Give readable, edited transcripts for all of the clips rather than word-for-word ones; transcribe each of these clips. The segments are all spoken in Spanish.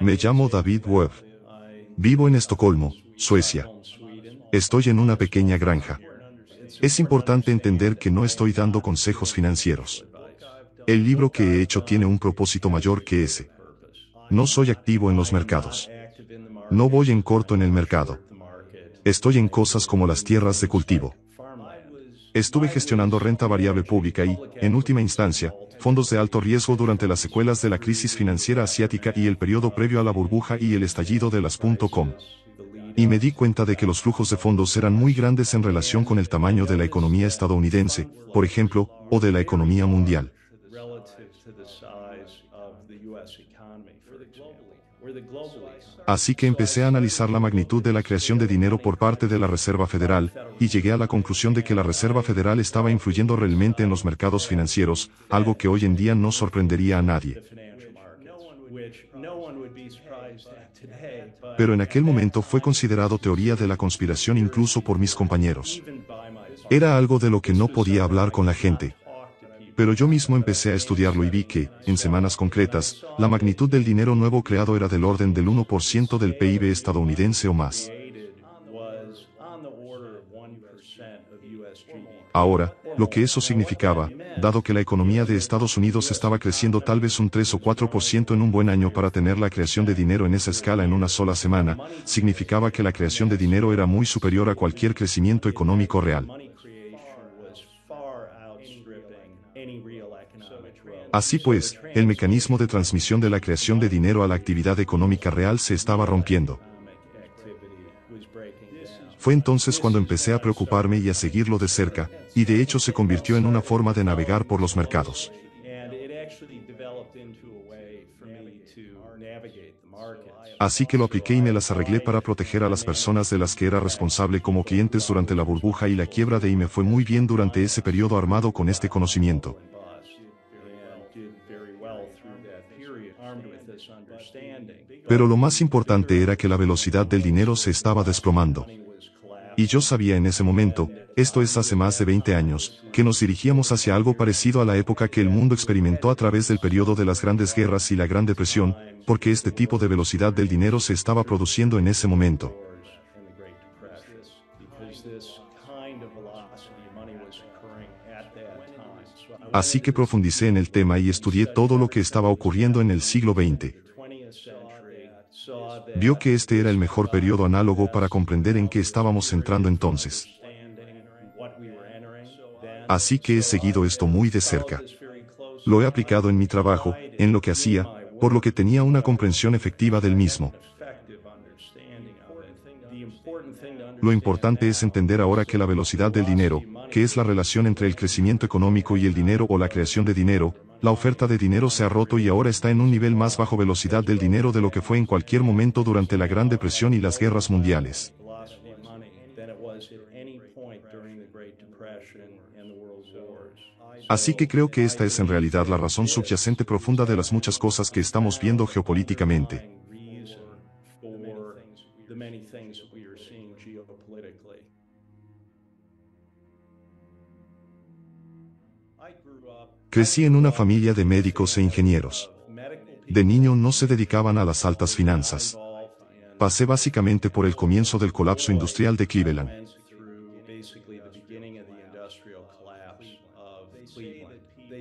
Me llamo David Webb. Vivo en Estocolmo, Suecia. Estoy en una pequeña granja. Es importante entender que no estoy dando consejos financieros. El libro que he hecho tiene un propósito mayor que ese. No soy activo en los mercados. No voy en corto en el mercado. Estoy en cosas como las tierras de cultivo. Estuve gestionando renta variable pública y, en última instancia, fondos de alto riesgo durante las secuelas de la crisis financiera asiática y el periodo previo a la burbuja y el estallido de las .com. Y me di cuenta de que los flujos de fondos eran muy grandes en relación con el tamaño de la economía estadounidense, por ejemplo, o de la economía mundial. Así que empecé a analizar la magnitud de la creación de dinero por parte de la Reserva Federal, y llegué a la conclusión de que la Reserva Federal estaba influyendo realmente en los mercados financieros, algo que hoy en día no sorprendería a nadie. Pero en aquel momento fue considerado teoría de la conspiración incluso por mis compañeros. Era algo de lo que no podía hablar con la gente. Pero yo mismo empecé a estudiarlo y vi que, en semanas concretas, la magnitud del dinero nuevo creado era del orden del 1% del PIB estadounidense o más. Ahora, lo que eso significaba, dado que la economía de Estados Unidos estaba creciendo tal vez un 3 o 4% en un buen año para tener la creación de dinero en esa escala en una sola semana, significaba que la creación de dinero era muy superior a cualquier crecimiento económico real. Así pues, el mecanismo de transmisión de la creación de dinero a la actividad económica real se estaba rompiendo. Fue entonces cuando empecé a preocuparme y a seguirlo de cerca, y de hecho se convirtió en una forma de navegar por los mercados. Así que lo apliqué y me las arreglé para proteger a las personas de las que era responsable como clientes durante la burbuja y la quiebra y me fue muy bien durante ese periodo armado con este conocimiento. Pero lo más importante era que la velocidad del dinero se estaba desplomando. Y yo sabía en ese momento, esto es hace más de 20 años, que nos dirigíamos hacia algo parecido a la época que el mundo experimentó a través del periodo de las grandes guerras y la Gran Depresión, porque este tipo de velocidad del dinero se estaba produciendo en ese momento. Así que profundicé en el tema y estudié todo lo que estaba ocurriendo en el siglo XX. Vio que este era el mejor periodo análogo para comprender en qué estábamos entrando entonces. Así que he seguido esto muy de cerca. Lo he aplicado en mi trabajo, en lo que hacía, por lo que tenía una comprensión efectiva del mismo. Lo importante es entender ahora que la velocidad del dinero, que es la relación entre el crecimiento económico y el dinero o la creación de dinero, la oferta de dinero se ha roto y ahora está en un nivel más bajo velocidad del dinero de lo que fue en cualquier momento durante la Gran Depresión y las guerras mundiales. Así que creo que esta es en realidad la razón subyacente profunda de las muchas cosas que estamos viendo geopolíticamente. Crecí en una familia de médicos e ingenieros. De niño no se dedicaban a las altas finanzas. Pasé básicamente por el comienzo del colapso industrial de Cleveland.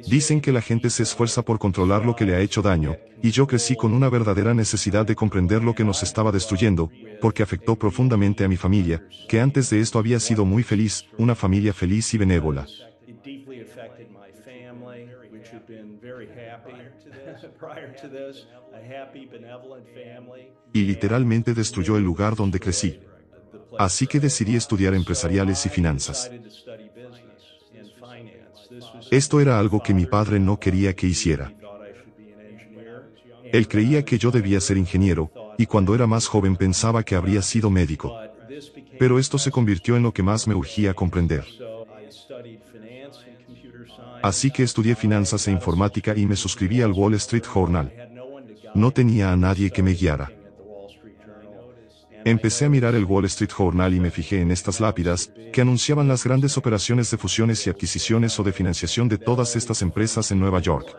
Dicen que la gente se esfuerza por controlar lo que le ha hecho daño, y yo crecí con una verdadera necesidad de comprender lo que nos estaba destruyendo, porque afectó profundamente a mi familia, que antes de esto había sido muy feliz, una familia feliz y benévola. Y literalmente destruyó el lugar donde crecí. Así que decidí estudiar empresariales y finanzas. Esto era algo que mi padre no quería que hiciera. Él creía que yo debía ser ingeniero, y cuando era más joven pensaba que habría sido médico. Pero esto se convirtió en lo que más me urgía comprender. Así que estudié finanzas e informática y me suscribí al Wall Street Journal. No tenía a nadie que me guiara. Empecé a mirar el Wall Street Journal y me fijé en estas lápidas, que anunciaban las grandes operaciones de fusiones y adquisiciones o de financiación de todas estas empresas en Nueva York.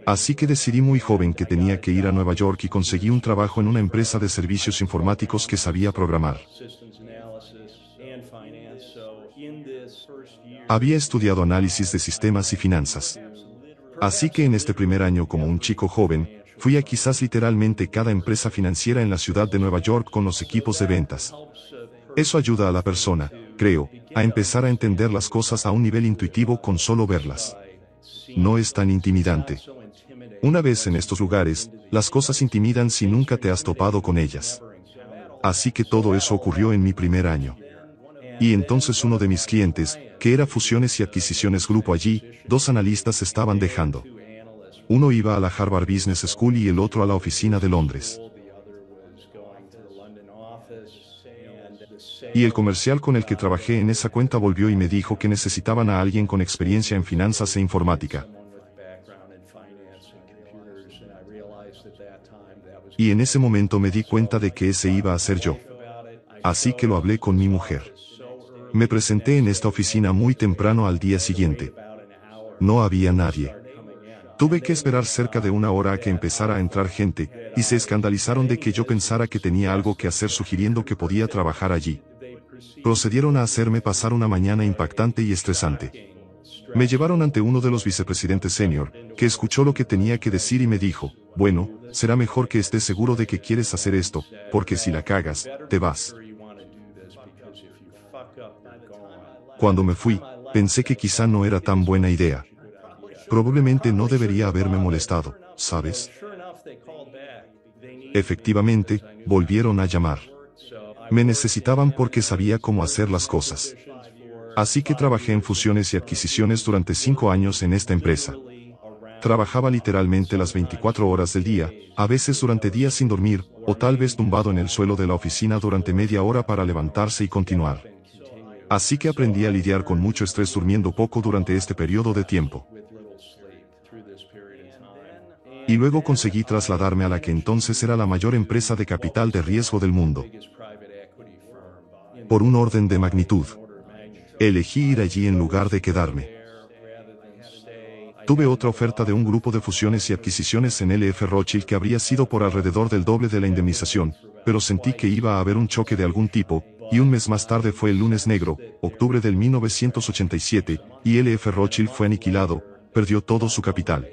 Así que decidí muy joven que tenía que ir a Nueva York y conseguí un trabajo en una empresa de servicios informáticos que sabía programar. Había estudiado análisis de sistemas y finanzas. Así que en este primer año como un chico joven, fui a quizás literalmente cada empresa financiera en la ciudad de Nueva York con los equipos de ventas. Eso ayuda a la persona, creo, a empezar a entender las cosas a un nivel intuitivo con solo verlas. No es tan intimidante. Una vez en estos lugares, las cosas intimidan si nunca te has topado con ellas. Así que todo eso ocurrió en mi primer año. Y entonces uno de mis clientes, que era Fusiones y Adquisiciones Grupo allí, dos analistas estaban dejando. Uno iba a la Harvard Business School y el otro a la oficina de Londres. Y el comercial con el que trabajé en esa cuenta volvió y me dijo que necesitaban a alguien con experiencia en finanzas e informática. Y en ese momento me di cuenta de que ese iba a ser yo. Así que lo hablé con mi mujer. Me presenté en esta oficina muy temprano al día siguiente. No había nadie. Tuve que esperar cerca de una hora a que empezara a entrar gente, y se escandalizaron de que yo pensara que tenía algo que hacer sugiriendo que podía trabajar allí. Procedieron a hacerme pasar una mañana impactante y estresante. Me llevaron ante uno de los vicepresidentes senior, que escuchó lo que tenía que decir y me dijo, bueno, será mejor que estés seguro de que quieres hacer esto, porque si la cagas, te vas. Cuando me fui, pensé que quizá no era tan buena idea. Probablemente no debería haberme molestado, ¿sabes? Efectivamente, volvieron a llamar. Me necesitaban porque sabía cómo hacer las cosas. Así que trabajé en fusiones y adquisiciones durante 5 años en esta empresa. Trabajaba literalmente las 24 horas del día, a veces durante días sin dormir, o tal vez tumbado en el suelo de la oficina durante media hora para levantarse y continuar. Así que aprendí a lidiar con mucho estrés durmiendo poco durante este periodo de tiempo. Y luego conseguí trasladarme a la que entonces era la mayor empresa de capital de riesgo del mundo. Por un orden de magnitud. Elegí ir allí en lugar de quedarme. Tuve otra oferta de un grupo de fusiones y adquisiciones en LF Rothschild que habría sido por alrededor del doble de la indemnización, pero sentí que iba a haber un choque de algún tipo, y un mes más tarde fue el lunes negro, octubre del 1987, y LF Rothschild fue aniquilado, perdió todo su capital.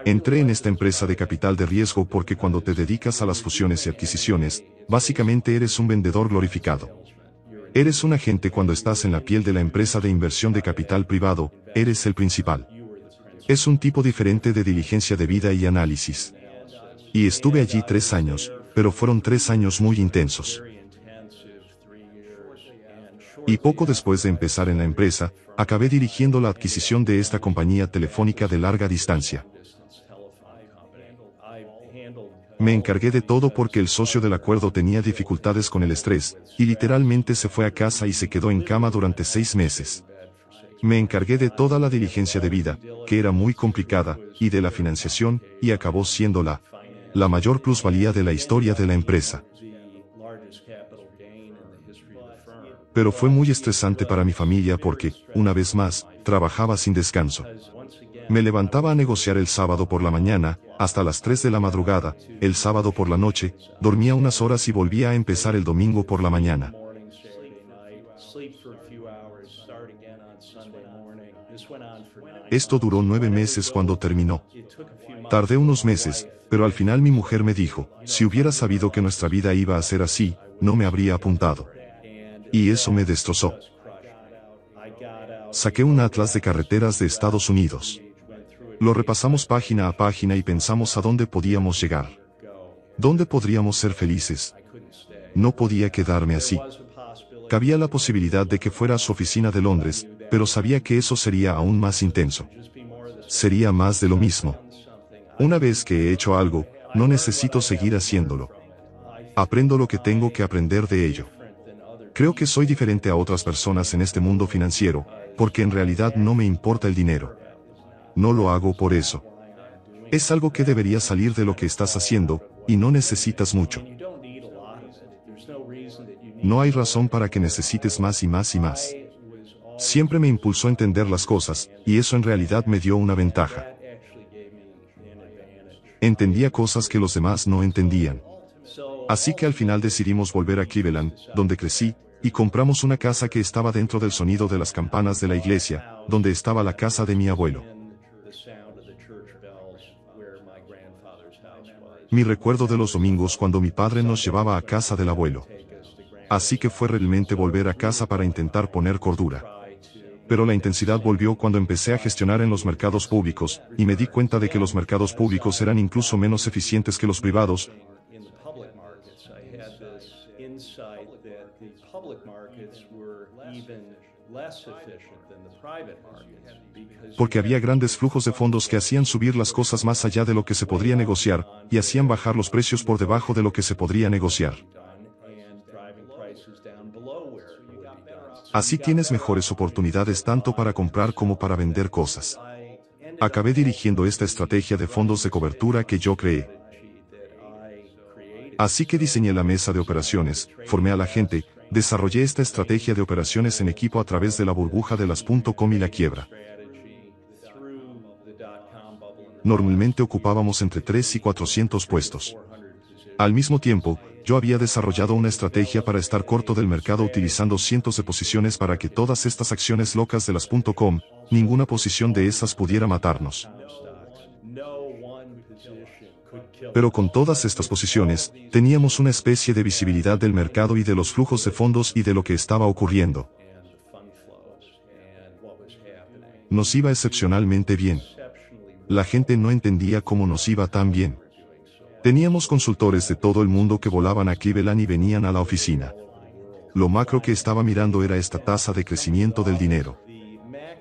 Entré en esta empresa de capital de riesgo porque cuando te dedicas a las fusiones y adquisiciones, básicamente eres un vendedor glorificado. Eres un agente cuando estás en la piel de la empresa de inversión de capital privado, eres el principal. Es un tipo diferente de diligencia de vida y análisis. Y estuve allí 3 años, pero fueron 3 años muy intensos. Y poco después de empezar en la empresa, acabé dirigiendo la adquisición de esta compañía telefónica de larga distancia. Me encargué de todo porque el socio del acuerdo tenía dificultades con el estrés, y literalmente se fue a casa y se quedó en cama durante 6 meses. Me encargué de toda la diligencia de vida, que era muy complicada, y de la financiación, y acabó siendo la mayor plusvalía de la historia de la empresa. Pero fue muy estresante para mi familia porque, una vez más, trabajaba sin descanso. Me levantaba a negociar el sábado por la mañana, hasta las 3 de la madrugada, el sábado por la noche, dormía unas horas y volvía a empezar el domingo por la mañana. Esto duró 9 meses cuando terminó. Tardé unos meses, pero al final mi mujer me dijo, si hubiera sabido que nuestra vida iba a ser así, no me habría apuntado. Y eso me destrozó. Saqué un atlas de carreteras de Estados Unidos. Lo repasamos página a página y pensamos a dónde podíamos llegar. ¿Dónde podríamos ser felices? No podía quedarme así. Cabía la posibilidad de que fuera a su oficina de Londres, pero sabía que eso sería aún más intenso. Sería más de lo mismo. Una vez que he hecho algo, no necesito seguir haciéndolo. Aprendo lo que tengo que aprender de ello. Creo que soy diferente a otras personas en este mundo financiero, porque en realidad no me importa el dinero. No lo hago por eso. Es algo que debería salir de lo que estás haciendo, y no necesitas mucho. No hay razón para que necesites más y más y más. Siempre me impulsó a entender las cosas, y eso en realidad me dio una ventaja. Entendía cosas que los demás no entendían. Así que al final decidimos volver a Cleveland, donde crecí, y compramos una casa que estaba dentro del sonido de las campanas de la iglesia, donde estaba la casa de mi abuelo. Mi recuerdo de los domingos cuando mi padre nos llevaba a casa del abuelo. Así que fue realmente volver a casa para intentar poner cordura. Pero la intensidad volvió cuando empecé a gestionar en los mercados públicos, y me di cuenta de que los mercados públicos eran incluso menos eficientes que los privados, porque había grandes flujos de fondos que hacían subir las cosas más allá de lo que se podría negociar, y hacían bajar los precios por debajo de lo que se podría negociar. Así tienes mejores oportunidades tanto para comprar como para vender cosas. Acabé dirigiendo esta estrategia de fondos de cobertura que yo creé. Así que diseñé la mesa de operaciones, formé a la gente, desarrollé esta estrategia de operaciones en equipo a través de la burbuja de las .com y la quiebra. Normalmente ocupábamos entre 3 y 400 puestos. Al mismo tiempo, yo había desarrollado una estrategia para estar corto del mercado utilizando cientos de posiciones para que todas estas acciones locas de las .com, ninguna posición de esas pudiera matarnos. Pero con todas estas posiciones, teníamos una especie de visibilidad del mercado y de los flujos de fondos y de lo que estaba ocurriendo. Nos iba excepcionalmente bien. La gente no entendía cómo nos iba tan bien. Teníamos consultores de todo el mundo que volaban a Cleveland y venían a la oficina. Lo macro que estaba mirando era esta tasa de crecimiento del dinero.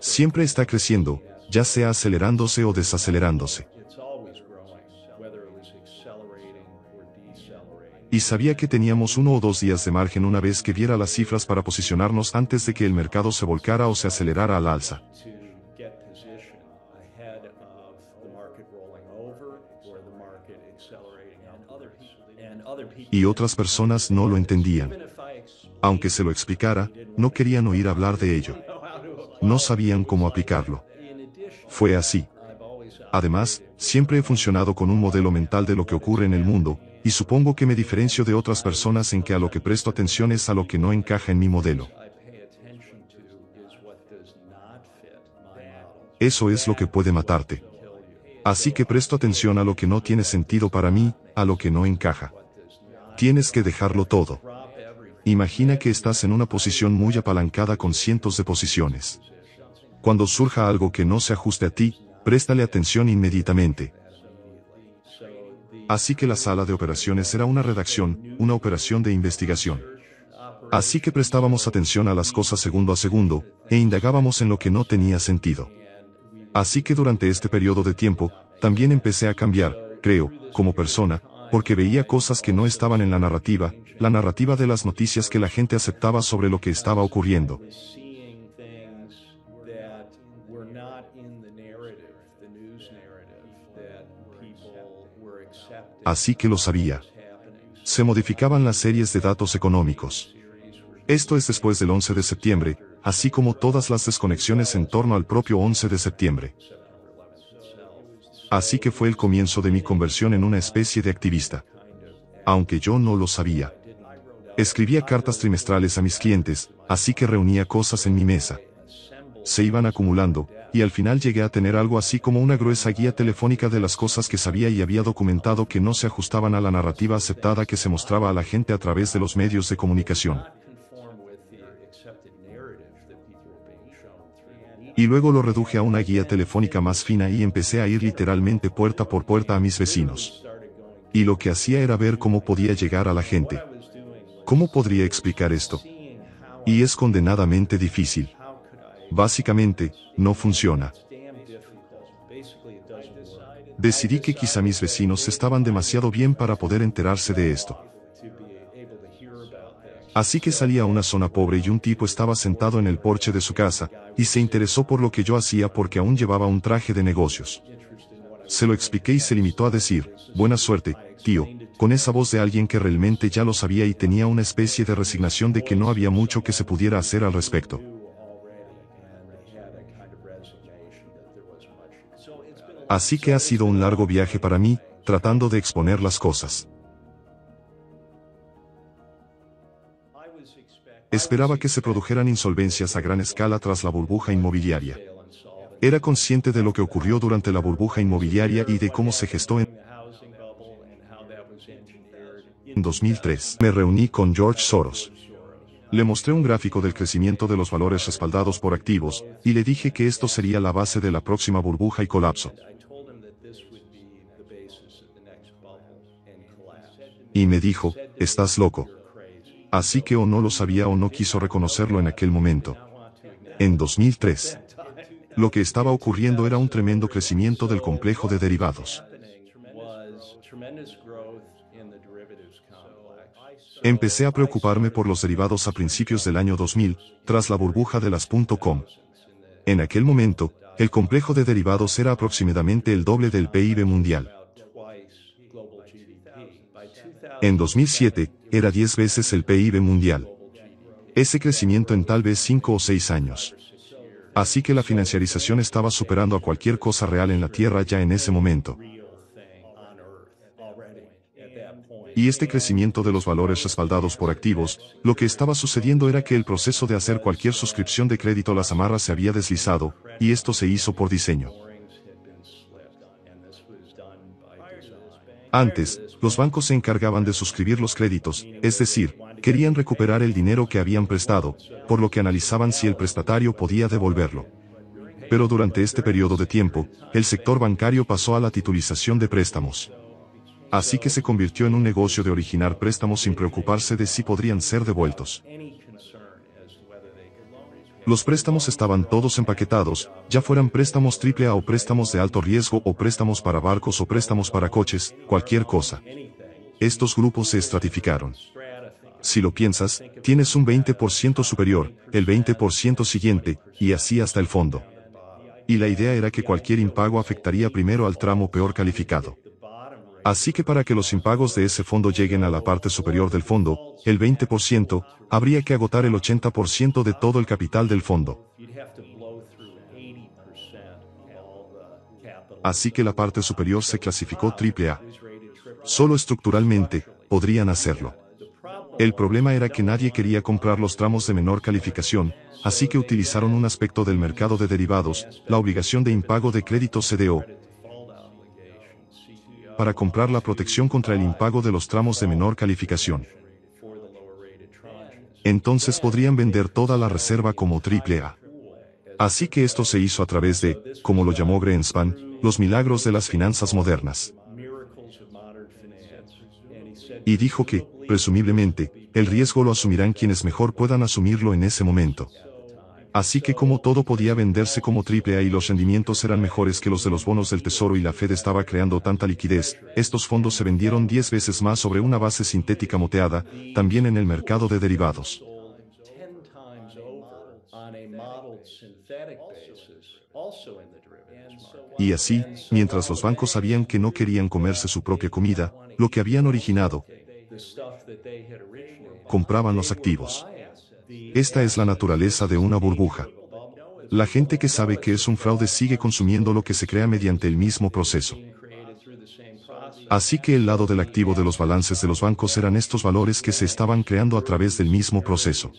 Siempre está creciendo, ya sea acelerándose o desacelerándose. Y sabía que teníamos 1 o 2 días de margen una vez que viera las cifras para posicionarnos antes de que el mercado se volcara o se acelerara al alza. Y otras personas no lo entendían. Aunque se lo explicara, no querían oír hablar de ello. No sabían cómo aplicarlo. Fue así. Además, siempre he funcionado con un modelo mental de lo que ocurre en el mundo, y supongo que me diferencio de otras personas en que a lo que presto atención es a lo que no encaja en mi modelo. Eso es lo que puede matarte. Así que presto atención a lo que no tiene sentido para mí, a lo que no encaja. Tienes que dejarlo todo. Imagina que estás en una posición muy apalancada con cientos de posiciones. Cuando surja algo que no se ajuste a ti, préstale atención inmediatamente. Así que la sala de operaciones era una redacción, una operación de investigación. Así que prestábamos atención a las cosas segundo a segundo, e indagábamos en lo que no tenía sentido. Así que durante este periodo de tiempo, también empecé a cambiar, creo, como persona, porque veía cosas que no estaban en la narrativa de las noticias que la gente aceptaba sobre lo que estaba ocurriendo. Así que lo sabía. Se modificaban las series de datos económicos. Esto es después del 11 de septiembre, así como todas las desconexiones en torno al propio 11 de septiembre. Así que fue el comienzo de mi conversión en una especie de activista. Aunque yo no lo sabía. Escribía cartas trimestrales a mis clientes, así que reunía cosas en mi mesa. Se iban acumulando, y al final llegué a tener algo así como una gruesa guía telefónica de las cosas que sabía y había documentado que no se ajustaban a la narrativa aceptada que se mostraba a la gente a través de los medios de comunicación. Y luego lo reduje a una guía telefónica más fina y empecé a ir literalmente puerta por puerta a mis vecinos. Y lo que hacía era ver cómo podía llegar a la gente. ¿Cómo podría explicar esto? Y es condenadamente difícil. Básicamente, no funciona. Decidí que quizá mis vecinos estaban demasiado bien para poder enterarse de esto. Así que salí a una zona pobre y un tipo estaba sentado en el porche de su casa, y se interesó por lo que yo hacía porque aún llevaba un traje de negocios. Se lo expliqué y se limitó a decir, buena suerte, tío, con esa voz de alguien que realmente ya lo sabía y tenía una especie de resignación de que no había mucho que se pudiera hacer al respecto. Así que ha sido un largo viaje para mí, tratando de exponer las cosas. Esperaba que se produjeran insolvencias a gran escala tras la burbuja inmobiliaria. Era consciente de lo que ocurrió durante la burbuja inmobiliaria y de cómo se gestó en 2003. Me reuní con George Soros. Le mostré un gráfico del crecimiento de los valores respaldados por activos, y le dije que esto sería la base de la próxima burbuja y colapso. Y me dijo, estás loco. Así que o no lo sabía o no quiso reconocerlo en aquel momento. En 2003. Lo que estaba ocurriendo era un tremendo crecimiento del complejo de derivados. Empecé a preocuparme por los derivados a principios del año 2000, tras la burbuja de las .com. En aquel momento, el complejo de derivados era aproximadamente el doble del PIB mundial. En 2007, era 10 veces el PIB mundial. Ese crecimiento en tal vez 5 o 6 años. Así que la financiarización estaba superando a cualquier cosa real en la Tierra ya en ese momento. Y este crecimiento de los valores respaldados por activos, lo que estaba sucediendo era que el proceso de hacer cualquier suscripción de crédito a las amarras se había deslizado, y esto se hizo por diseño. Antes, los bancos se encargaban de suscribir los créditos, es decir, querían recuperar el dinero que habían prestado, por lo que analizaban si el prestatario podía devolverlo. Pero durante este periodo de tiempo, el sector bancario pasó a la titulización de préstamos. Así que se convirtió en un negocio de originar préstamos sin preocuparse de si podrían ser devueltos. Los préstamos estaban todos empaquetados, ya fueran préstamos AAA o préstamos de alto riesgo o préstamos para barcos o préstamos para coches, cualquier cosa. Estos grupos se estratificaron. Si lo piensas, tienes un 20% superior, el 20% siguiente, y así hasta el fondo. Y la idea era que cualquier impago afectaría primero al tramo peor calificado. Así que para que los impagos de ese fondo lleguen a la parte superior del fondo, el 20%, habría que agotar el 80% de todo el capital del fondo. Así que la parte superior se clasificó AAA. Solo estructuralmente, podrían hacerlo. El problema era que nadie quería comprar los tramos de menor calificación, así que utilizaron un aspecto del mercado de derivados, la obligación de impago de crédito CDO, para comprar la protección contra el impago de los tramos de menor calificación. Entonces podrían vender toda la reserva como AAA. Así que esto se hizo a través de, como lo llamó Greenspan, los milagros de las finanzas modernas. Y dijo que, presumiblemente, el riesgo lo asumirán quienes mejor puedan asumirlo en ese momento. Así que como todo podía venderse como AAA y los rendimientos eran mejores que los de los bonos del Tesoro y la Fed estaba creando tanta liquidez, estos fondos se vendieron 10 veces más sobre una base sintética moteada, también en el mercado de derivados. Y así, mientras los bancos sabían que no querían comerse su propia comida, lo que habían originado, compraban los activos. Esta es la naturaleza de una burbuja. La gente que sabe que es un fraude sigue consumiendo lo que se crea mediante el mismo proceso. Así que el lado del activo de los balances de los bancos eran estos valores que se estaban creando a través del mismo proceso.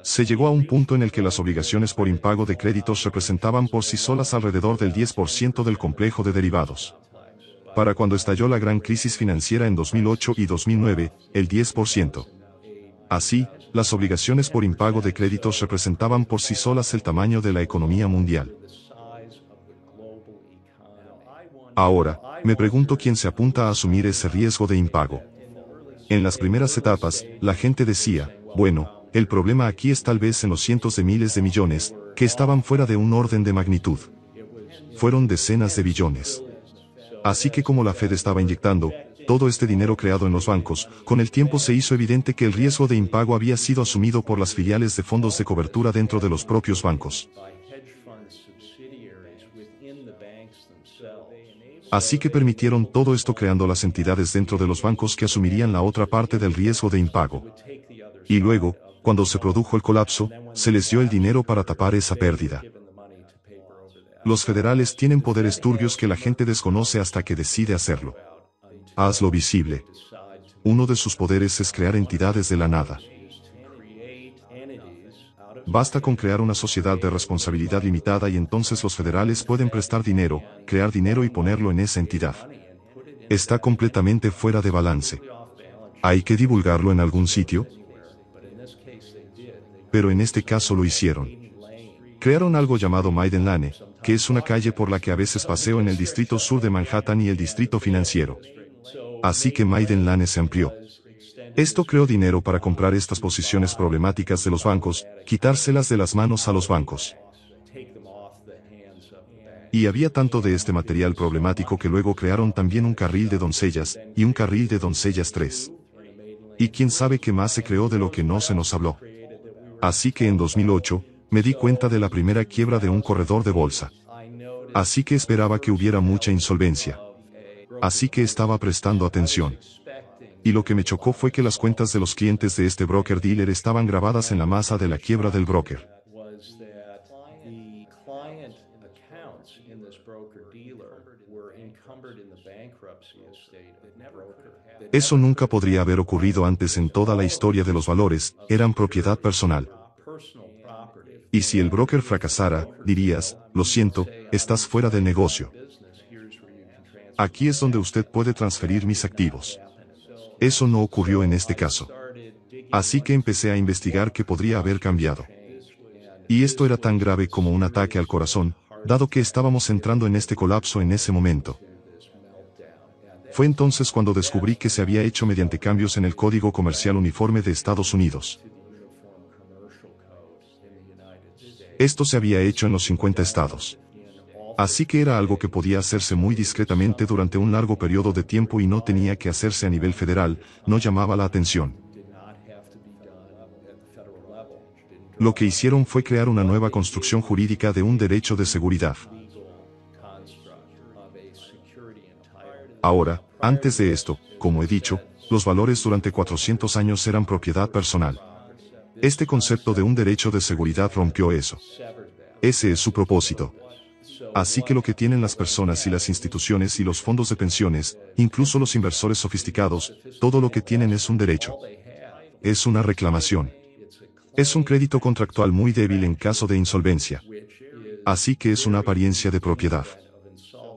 Se llegó a un punto en el que las obligaciones por impago de créditos representaban por sí solas alrededor del 10% del complejo de derivados. Para cuando estalló la gran crisis financiera en 2008 y 2009, el 10%. Así, las obligaciones por impago de créditos representaban por sí solas el tamaño de la economía mundial. Ahora, me pregunto quién se apunta a asumir ese riesgo de impago. En las primeras etapas, la gente decía, bueno, el problema aquí es tal vez en los cientos de miles de millones, que estaban fuera de un orden de magnitud. Fueron decenas de billones. Así que como la Fed estaba inyectando todo este dinero creado en los bancos, con el tiempo se hizo evidente que el riesgo de impago había sido asumido por las filiales de fondos de cobertura dentro de los propios bancos. Así que permitieron todo esto creando las entidades dentro de los bancos que asumirían la otra parte del riesgo de impago. Y luego, cuando se produjo el colapso, se les dio el dinero para tapar esa pérdida. Los federales tienen poderes turbios que la gente desconoce hasta que decide hacerlo. Hazlo visible. Uno de sus poderes es crear entidades de la nada. Basta con crear una sociedad de responsabilidad limitada y entonces los federales pueden prestar dinero, crear dinero y ponerlo en esa entidad. Está completamente fuera de balance. ¿Hay que divulgarlo en algún sitio? Pero en este caso lo hicieron. Crearon algo llamado Maiden Lane, que es una calle por la que a veces paseo en el distrito sur de Manhattan y el distrito financiero. Así que Maiden Lane se amplió. Esto creó dinero para comprar estas posiciones problemáticas de los bancos, quitárselas de las manos a los bancos. Y había tanto de este material problemático que luego crearon también un carril de doncellas, y un carril de doncellas 3. Y quién sabe qué más se creó de lo que no se nos habló. Así que en 2008, me di cuenta de la primera quiebra de un corredor de bolsa. Así que esperaba que hubiera mucha insolvencia. Así que estaba prestando atención. Y lo que me chocó fue que las cuentas de los clientes de este broker dealer estaban grabadas en la masa de la quiebra del broker. Eso nunca podría haber ocurrido antes en toda la historia de los valores, eran propiedad personal. Y si el broker fracasara, dirías, lo siento, estás fuera del negocio. Aquí es donde usted puede transferir mis activos. Eso no ocurrió en este caso. Así que empecé a investigar qué podría haber cambiado. Y esto era tan grave como un ataque al corazón, dado que estábamos entrando en este colapso en ese momento. Fue entonces cuando descubrí que se había hecho mediante cambios en el Código Comercial Uniforme de Estados Unidos. Esto se había hecho en los 50 estados. Así que era algo que podía hacerse muy discretamente durante un largo periodo de tiempo y no tenía que hacerse a nivel federal, no llamaba la atención. Lo que hicieron fue crear una nueva construcción jurídica de un derecho de seguridad. Ahora, antes de esto, como he dicho, los valores durante 400 años eran propiedad personal. Este concepto de un derecho de seguridad rompió eso. Ese es su propósito. Así que lo que tienen las personas y las instituciones y los fondos de pensiones, incluso los inversores sofisticados, todo lo que tienen es un derecho. Es una reclamación. Es un crédito contractual muy débil en caso de insolvencia. Así que es una apariencia de propiedad.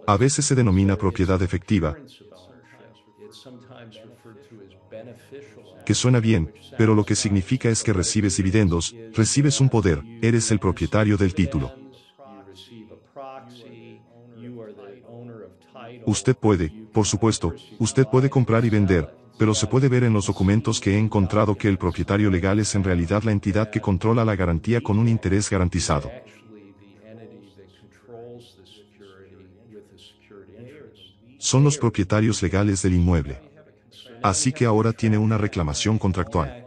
A veces se denomina propiedad efectiva, que suena bien, pero lo que significa es que recibes dividendos, recibes un poder, eres el propietario del título. Usted puede, por supuesto, usted puede comprar y vender, pero se puede ver en los documentos que he encontrado que el propietario legal es en realidad la entidad que controla la garantía con un interés garantizado. Son los propietarios legales del inmueble. Así que ahora tiene una reclamación contractual.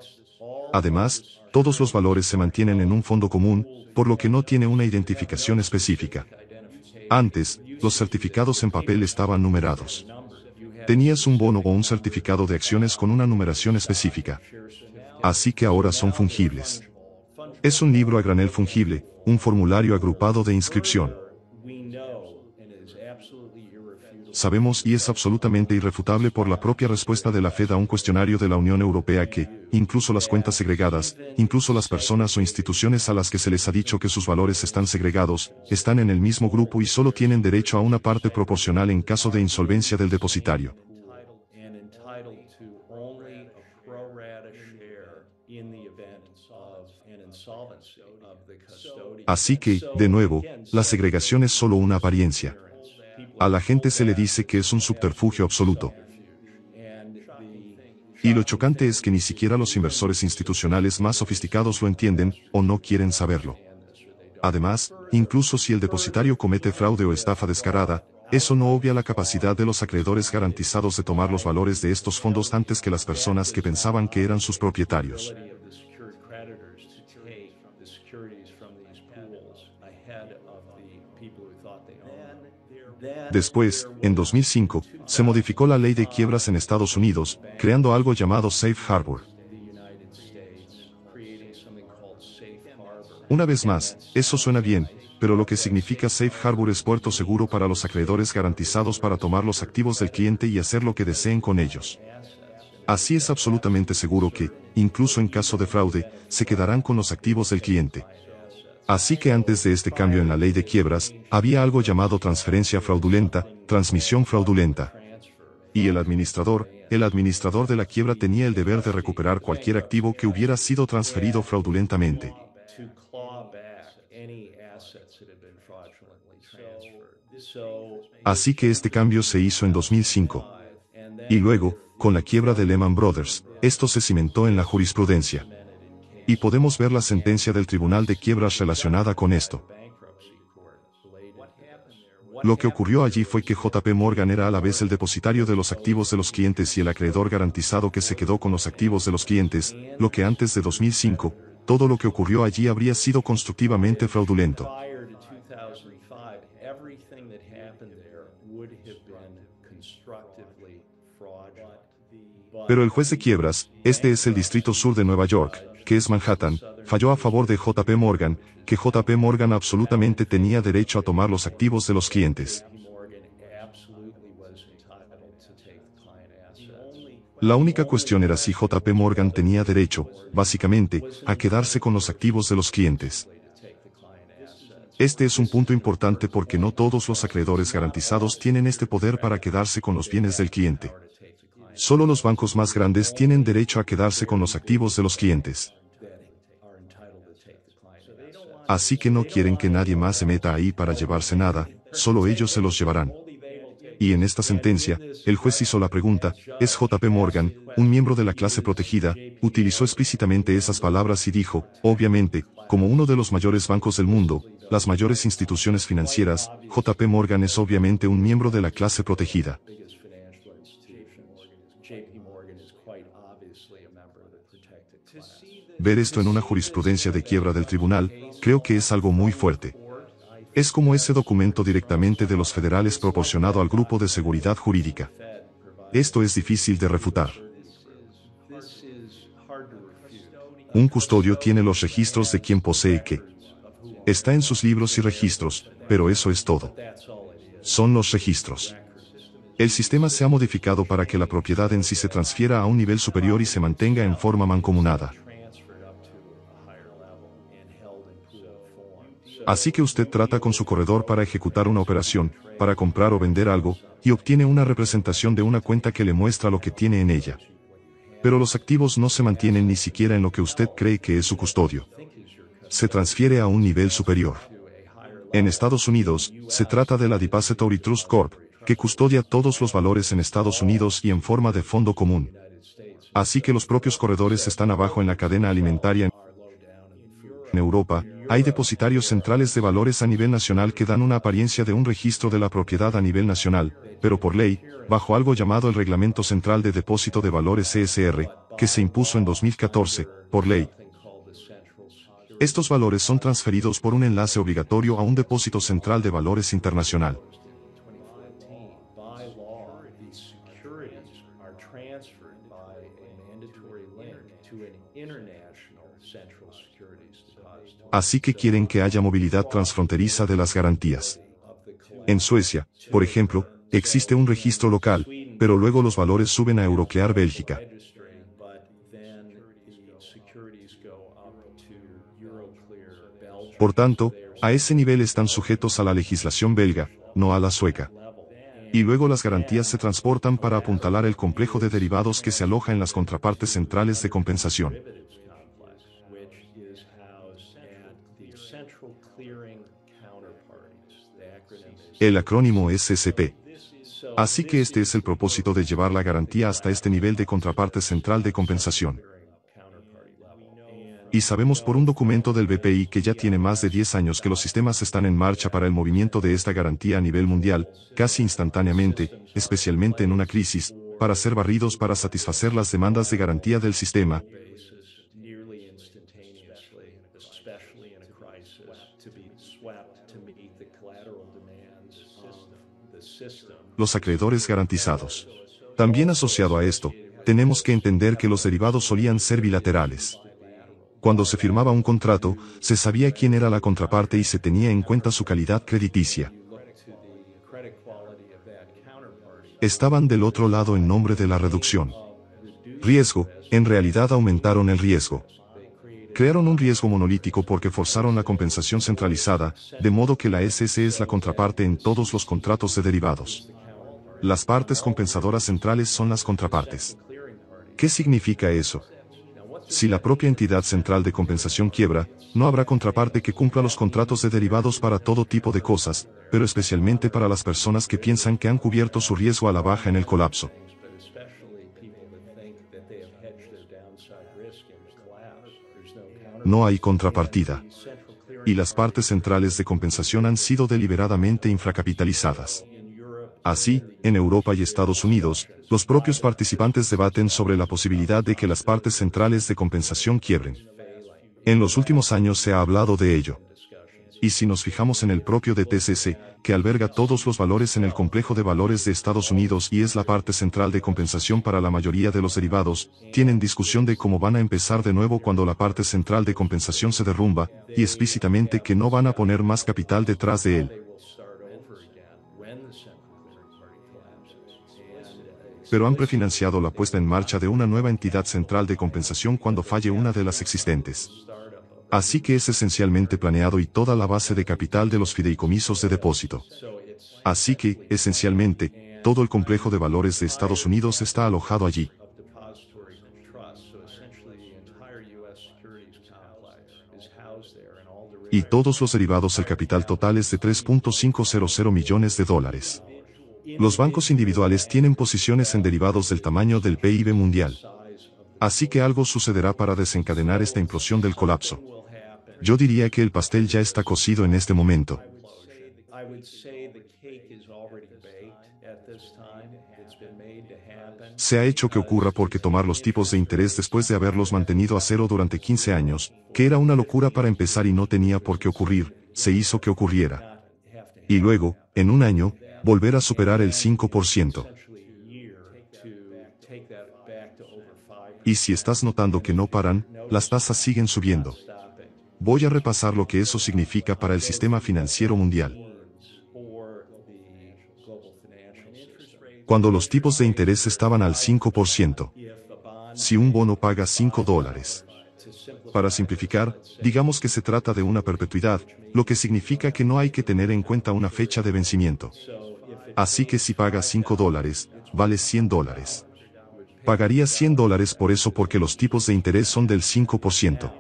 Además, todos los valores se mantienen en un fondo común, por lo que no tiene una identificación específica. Antes, los certificados en papel estaban numerados. Tenías un bono o un certificado de acciones con una numeración específica. Así que ahora son fungibles. Es un libro a granel fungible, un formulario agrupado de inscripción. Sabemos y es absolutamente irrefutable por la propia respuesta de la Fed a un cuestionario de la Unión Europea que, incluso las cuentas segregadas, incluso las personas o instituciones a las que se les ha dicho que sus valores están segregados, están en el mismo grupo y solo tienen derecho a una parte proporcional en caso de insolvencia del depositario. Así que, de nuevo, la segregación es solo una apariencia. A la gente se le dice que es un subterfugio absoluto. Y lo chocante es que ni siquiera los inversores institucionales más sofisticados lo entienden, o no quieren saberlo. Además, incluso si el depositario comete fraude o estafa descarada, eso no obvia la capacidad de los acreedores garantizados de tomar los valores de estos fondos antes que las personas que pensaban que eran sus propietarios. Después, en 2005, se modificó la ley de quiebras en Estados Unidos, creando algo llamado Safe Harbor. Una vez más, eso suena bien, pero lo que significa Safe Harbor es puerto seguro para los acreedores garantizados para tomar los activos del cliente y hacer lo que deseen con ellos. Así es absolutamente seguro que, incluso en caso de fraude, se quedarán con los activos del cliente. Así que antes de este cambio en la ley de quiebras, había algo llamado transferencia fraudulenta, transmisión fraudulenta. Y el administrador de la quiebra tenía el deber de recuperar cualquier activo que hubiera sido transferido fraudulentamente. Así que este cambio se hizo en 2005. Y luego, con la quiebra de Lehman Brothers, esto se cimentó en la jurisprudencia. Y podemos ver la sentencia del Tribunal de Quiebras relacionada con esto. Lo que ocurrió allí fue que JP Morgan era a la vez el depositario de los activos de los clientes y el acreedor garantizado que se quedó con los activos de los clientes, lo que antes de 2005, todo lo que ocurrió allí habría sido constructivamente fraudulento. Pero el juez de quiebras, este es el Distrito Sur de Nueva York, que es Manhattan, falló a favor de JP Morgan, que JP Morgan absolutamente tenía derecho a tomar los activos de los clientes. La única cuestión era si JP Morgan tenía derecho, básicamente, a quedarse con los activos de los clientes. Este es un punto importante porque no todos los acreedores garantizados tienen este poder para quedarse con los bienes del cliente. Solo los bancos más grandes tienen derecho a quedarse con los activos de los clientes. Así que no quieren que nadie más se meta ahí para llevarse nada, solo ellos se los llevarán. Y en esta sentencia, el juez hizo la pregunta, ¿es JP Morgan, un miembro de la clase protegida? Utilizó explícitamente esas palabras y dijo, obviamente, como uno de los mayores bancos del mundo, las mayores instituciones financieras, JP Morgan es obviamente un miembro de la clase protegida. Ver esto en una jurisprudencia de quiebra del tribunal, creo que es algo muy fuerte. Es como ese documento directamente de los federales proporcionado al Grupo de Seguridad Jurídica. Esto es difícil de refutar. Un custodio tiene los registros de quien posee qué. Está en sus libros y registros, pero eso es todo. Son los registros. El sistema se ha modificado para que la propiedad en sí se transfiera a un nivel superior y se mantenga en forma mancomunada. Así que usted trata con su corredor para ejecutar una operación, para comprar o vender algo, y obtiene una representación de una cuenta que le muestra lo que tiene en ella. Pero los activos no se mantienen ni siquiera en lo que usted cree que es su custodio. Se transfiere a un nivel superior. En Estados Unidos, se trata de la Depository Trust Corp, que custodia todos los valores en Estados Unidos y en forma de fondo común. Así que los propios corredores están abajo en la cadena alimentaria. En Europa, hay depositarios centrales de valores a nivel nacional que dan una apariencia de un registro de la propiedad a nivel nacional, pero por ley, bajo algo llamado el Reglamento Central de Depósito de Valores CSR, que se impuso en 2014, por ley. Estos valores son transferidos por un enlace obligatorio a un depósito central de valores internacional. Así que quieren que haya movilidad transfronteriza de las garantías. En Suecia, por ejemplo, existe un registro local, pero luego los valores suben a Euroclear Bélgica. Por tanto, a ese nivel están sujetos a la legislación belga, no a la sueca. Y luego las garantías se transportan para apuntalar el complejo de derivados que se aloja en las contrapartes centrales de compensación. El acrónimo es SP. Así que este es el propósito de llevar la garantía hasta este nivel de contraparte central de compensación. Y sabemos por un documento del BPI que ya tiene más de 10 años que los sistemas están en marcha para el movimiento de esta garantía a nivel mundial, casi instantáneamente, especialmente en una crisis, para ser barridos para satisfacer las demandas de garantía del sistema. Los acreedores garantizados. También asociado a esto, tenemos que entender que los derivados solían ser bilaterales. Cuando se firmaba un contrato, se sabía quién era la contraparte y se tenía en cuenta su calidad crediticia. Estaban del otro lado en nombre de la reducción. Riesgo, en realidad aumentaron el riesgo. Crearon un riesgo monolítico porque forzaron la compensación centralizada, de modo que la SS es la contraparte en todos los contratos de derivados. Las partes compensadoras centrales son las contrapartes. ¿Qué significa eso? Si la propia entidad central de compensación quiebra, no habrá contraparte que cumpla los contratos de derivados para todo tipo de cosas, pero especialmente para las personas que piensan que han cubierto su riesgo a la baja en el colapso. No hay contrapartida. Y las partes centrales de compensación han sido deliberadamente infracapitalizadas. Así, en Europa y Estados Unidos, los propios participantes debaten sobre la posibilidad de que las partes centrales de compensación quiebren. En los últimos años se ha hablado de ello. Y si nos fijamos en el propio DTCC, que alberga todos los valores en el complejo de valores de Estados Unidos y es la parte central de compensación para la mayoría de los derivados, tienen discusión de cómo van a empezar de nuevo cuando la parte central de compensación se derrumba, y explícitamente que no van a poner más capital detrás de él. Pero han prefinanciado la puesta en marcha de una nueva entidad central de compensación cuando falle una de las existentes. Así que es esencialmente planeado y toda la base de capital de los fideicomisos de depósito. Así que, esencialmente, todo el complejo de valores de Estados Unidos está alojado allí. Y todos los derivados, el capital total es de $3.500 millones. Los bancos individuales tienen posiciones en derivados del tamaño del PIB mundial. Así que algo sucederá para desencadenar esta implosión del colapso. Yo diría que el pastel ya está cocido en este momento. Se ha hecho que ocurra porque tomar los tipos de interés después de haberlos mantenido a cero durante 15 años, que era una locura para empezar y no tenía por qué ocurrir, se hizo que ocurriera. Y luego, en un año, volver a superar el 5%. Y si estás notando que no paran, las tasas siguen subiendo. Voy a repasar lo que eso significa para el sistema financiero mundial. Cuando los tipos de interés estaban al 5%. Si un bono paga $5. Para simplificar, digamos que se trata de una perpetuidad, lo que significa que no hay que tener en cuenta una fecha de vencimiento. Así que si paga $5, vale $100. Pagaría $100 por eso porque los tipos de interés son del 5%.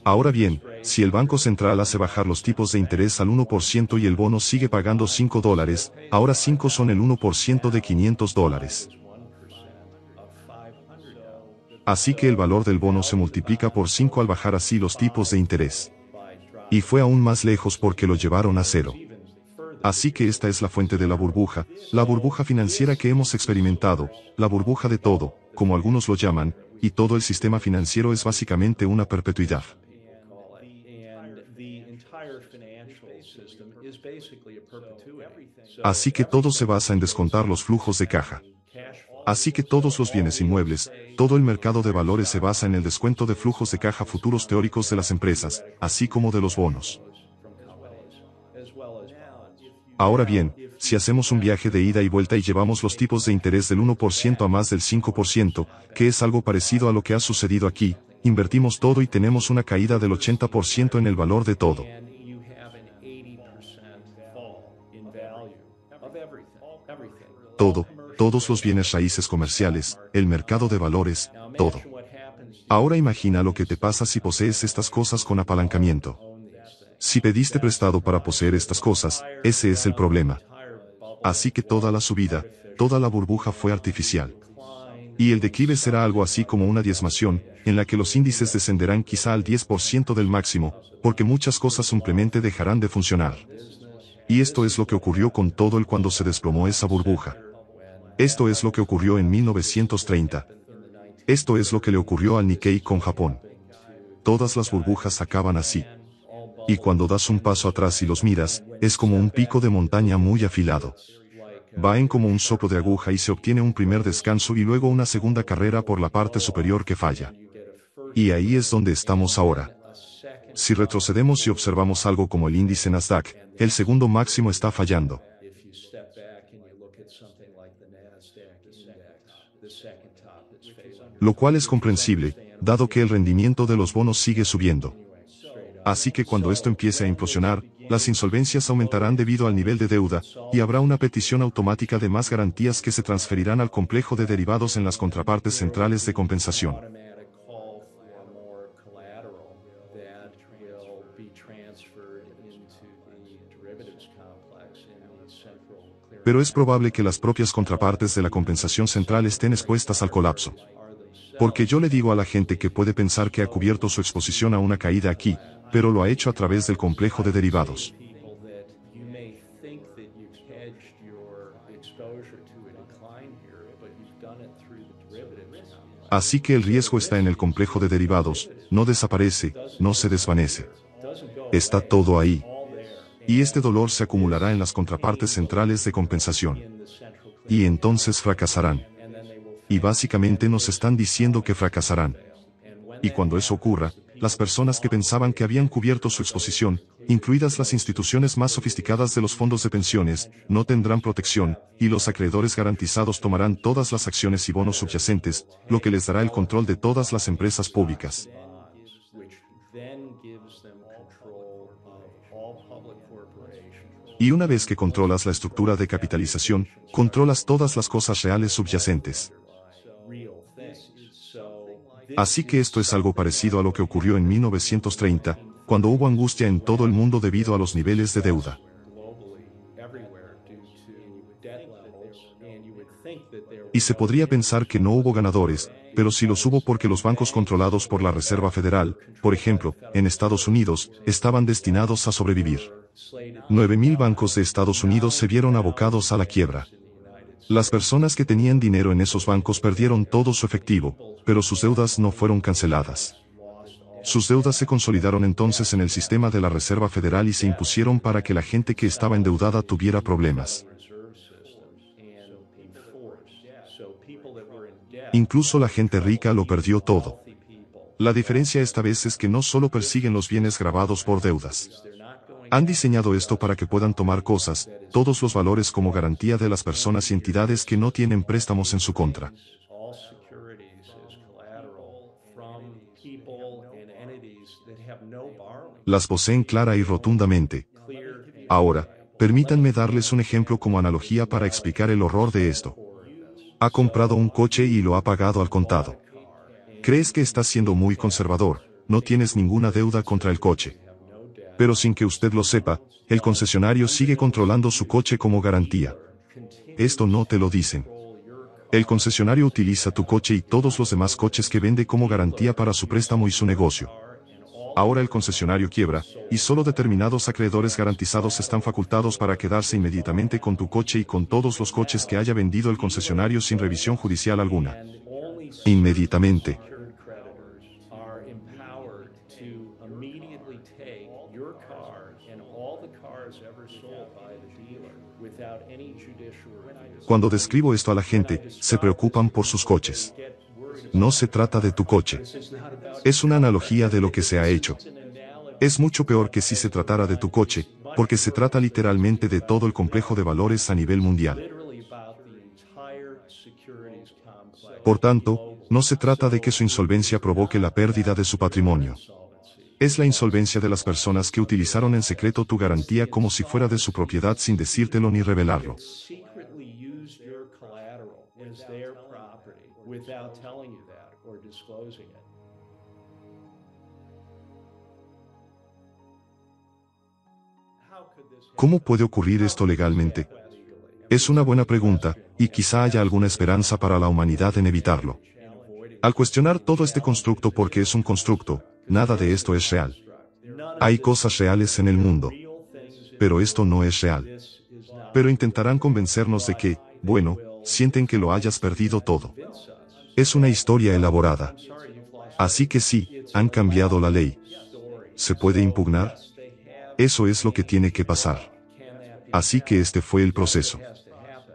Ahora bien, si el Banco Central hace bajar los tipos de interés al 1% y el bono sigue pagando $5, ahora 5 son el 1% de $500. Así que el valor del bono se multiplica por 5 al bajar así los tipos de interés. Y fue aún más lejos porque lo llevaron a cero. Así que esta es la fuente de la burbuja financiera que hemos experimentado, la burbuja de todo, como algunos lo llaman, y todo el sistema financiero es básicamente una perpetuidad. Así que todo se basa en descontar los flujos de caja. Así que todos los bienes inmuebles, todo el mercado de valores se basa en el descuento de flujos de caja futuros teóricos de las empresas, así como de los bonos. Ahora bien, si hacemos un viaje de ida y vuelta y llevamos los tipos de interés del 1% a más del 5%, que es algo parecido a lo que ha sucedido aquí, invertimos todo y tenemos una caída del 80% en el valor de todo. Todo, todos los bienes raíces comerciales, el mercado de valores, todo. Ahora imagina lo que te pasa si posees estas cosas con apalancamiento. Si pediste prestado para poseer estas cosas, ese es el problema. Así que toda la subida, toda la burbuja fue artificial. Y el declive será algo así como una diezmación, en la que los índices descenderán quizá al 10% del máximo, porque muchas cosas simplemente dejarán de funcionar. Y esto es lo que ocurrió con todo el cuando se desplomó esa burbuja. Esto es lo que ocurrió en 1930. Esto es lo que le ocurrió al Nikkei con Japón. Todas las burbujas acaban así. Y cuando das un paso atrás y los miras, es como un pico de montaña muy afilado. Va en como un soplo de aguja y se obtiene un primer descanso y luego una segunda carrera por la parte superior que falla. Y ahí es donde estamos ahora. Si retrocedemos y observamos algo como el índice Nasdaq, el segundo máximo está fallando. Lo cual es comprensible, dado que el rendimiento de los bonos sigue subiendo. Así que cuando esto empiece a implosionar, las insolvencias aumentarán debido al nivel de deuda, y habrá una petición automática de más garantías que se transferirán al complejo de derivados en las contrapartes centrales de compensación. Pero es probable que las propias contrapartes de la compensación central estén expuestas al colapso. Porque yo le digo a la gente que puede pensar que ha cubierto su exposición a una caída aquí, pero lo ha hecho a través del complejo de derivados. Así que el riesgo está en el complejo de derivados, no desaparece, no se desvanece. Está todo ahí. Y este dolor se acumulará en las contrapartes centrales de compensación. Y entonces fracasarán. Y básicamente nos están diciendo que fracasarán. Y cuando eso ocurra, las personas que pensaban que habían cubierto su exposición, incluidas las instituciones más sofisticadas de los fondos de pensiones, no tendrán protección, y los acreedores garantizados tomarán todas las acciones y bonos subyacentes, lo que les dará el control de todas las empresas públicas. Y una vez que controlas la estructura de capitalización, controlas todas las cosas reales subyacentes. Así que esto es algo parecido a lo que ocurrió en 1930, cuando hubo angustia en todo el mundo debido a los niveles de deuda. Y se podría pensar que no hubo ganadores, pero sí los hubo porque los bancos controlados por la Reserva Federal, por ejemplo, en Estados Unidos, estaban destinados a sobrevivir. 9.000 bancos de Estados Unidos se vieron abocados a la quiebra. Las personas que tenían dinero en esos bancos perdieron todo su efectivo, pero sus deudas no fueron canceladas. Sus deudas se consolidaron entonces en el sistema de la Reserva Federal y se impusieron para que la gente que estaba endeudada tuviera problemas. Incluso la gente rica lo perdió todo. La diferencia esta vez es que no solo persiguen los bienes gravados por deudas. Han diseñado esto para que puedan tomar cosas, todos los valores como garantía de las personas y entidades que no tienen préstamos en su contra. Las poseen clara y rotundamente. Ahora, permítanme darles un ejemplo como analogía para explicar el horror de esto. Ha comprado un coche y lo ha pagado al contado. Crees que estás siendo muy conservador, no tienes ninguna deuda contra el coche. Pero sin que usted lo sepa, el concesionario sigue controlando su coche como garantía. Esto no te lo dicen. El concesionario utiliza tu coche y todos los demás coches que vende como garantía para su préstamo y su negocio. Ahora el concesionario quiebra, y solo determinados acreedores garantizados están facultados para quedarse inmediatamente con tu coche y con todos los coches que haya vendido el concesionario sin revisión judicial alguna. Inmediatamente. Cuando describo esto a la gente, se preocupan por sus coches. No se trata de tu coche. Es una analogía de lo que se ha hecho. Es mucho peor que si se tratara de tu coche, porque se trata literalmente de todo el complejo de valores a nivel mundial. Por tanto, no se trata de que su insolvencia provoque la pérdida de su patrimonio. Es la insolvencia de las personas que utilizaron en secreto tu garantía como si fuera de su propiedad sin decírtelo ni revelarlo. ¿Cómo puede ocurrir esto legalmente? Es una buena pregunta, y quizá haya alguna esperanza para la humanidad en evitarlo. Al cuestionar todo este constructo porque es un constructo, nada de esto es real. Hay cosas reales en el mundo. Pero esto no es real. Pero intentarán convencernos de que, bueno, sienten que lo hayas perdido todo. Es una historia elaborada. Así que sí, han cambiado la ley. ¿Se puede impugnar? Eso es lo que tiene que pasar. Así que este fue el proceso.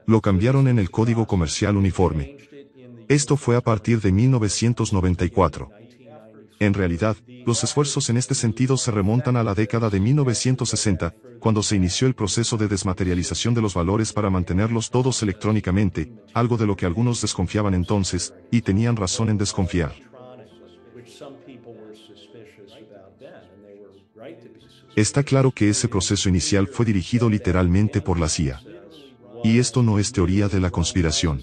Lo cambiaron en el Código Comercial Uniforme. Esto fue a partir de 1994. En realidad, los esfuerzos en este sentido se remontan a la década de 1960, cuando se inició el proceso de desmaterialización de los valores para mantenerlos todos electrónicamente, algo de lo que algunos desconfiaban entonces, y tenían razón en desconfiar. Está claro que ese proceso inicial fue dirigido literalmente por la CIA. Y esto no es teoría de la conspiración.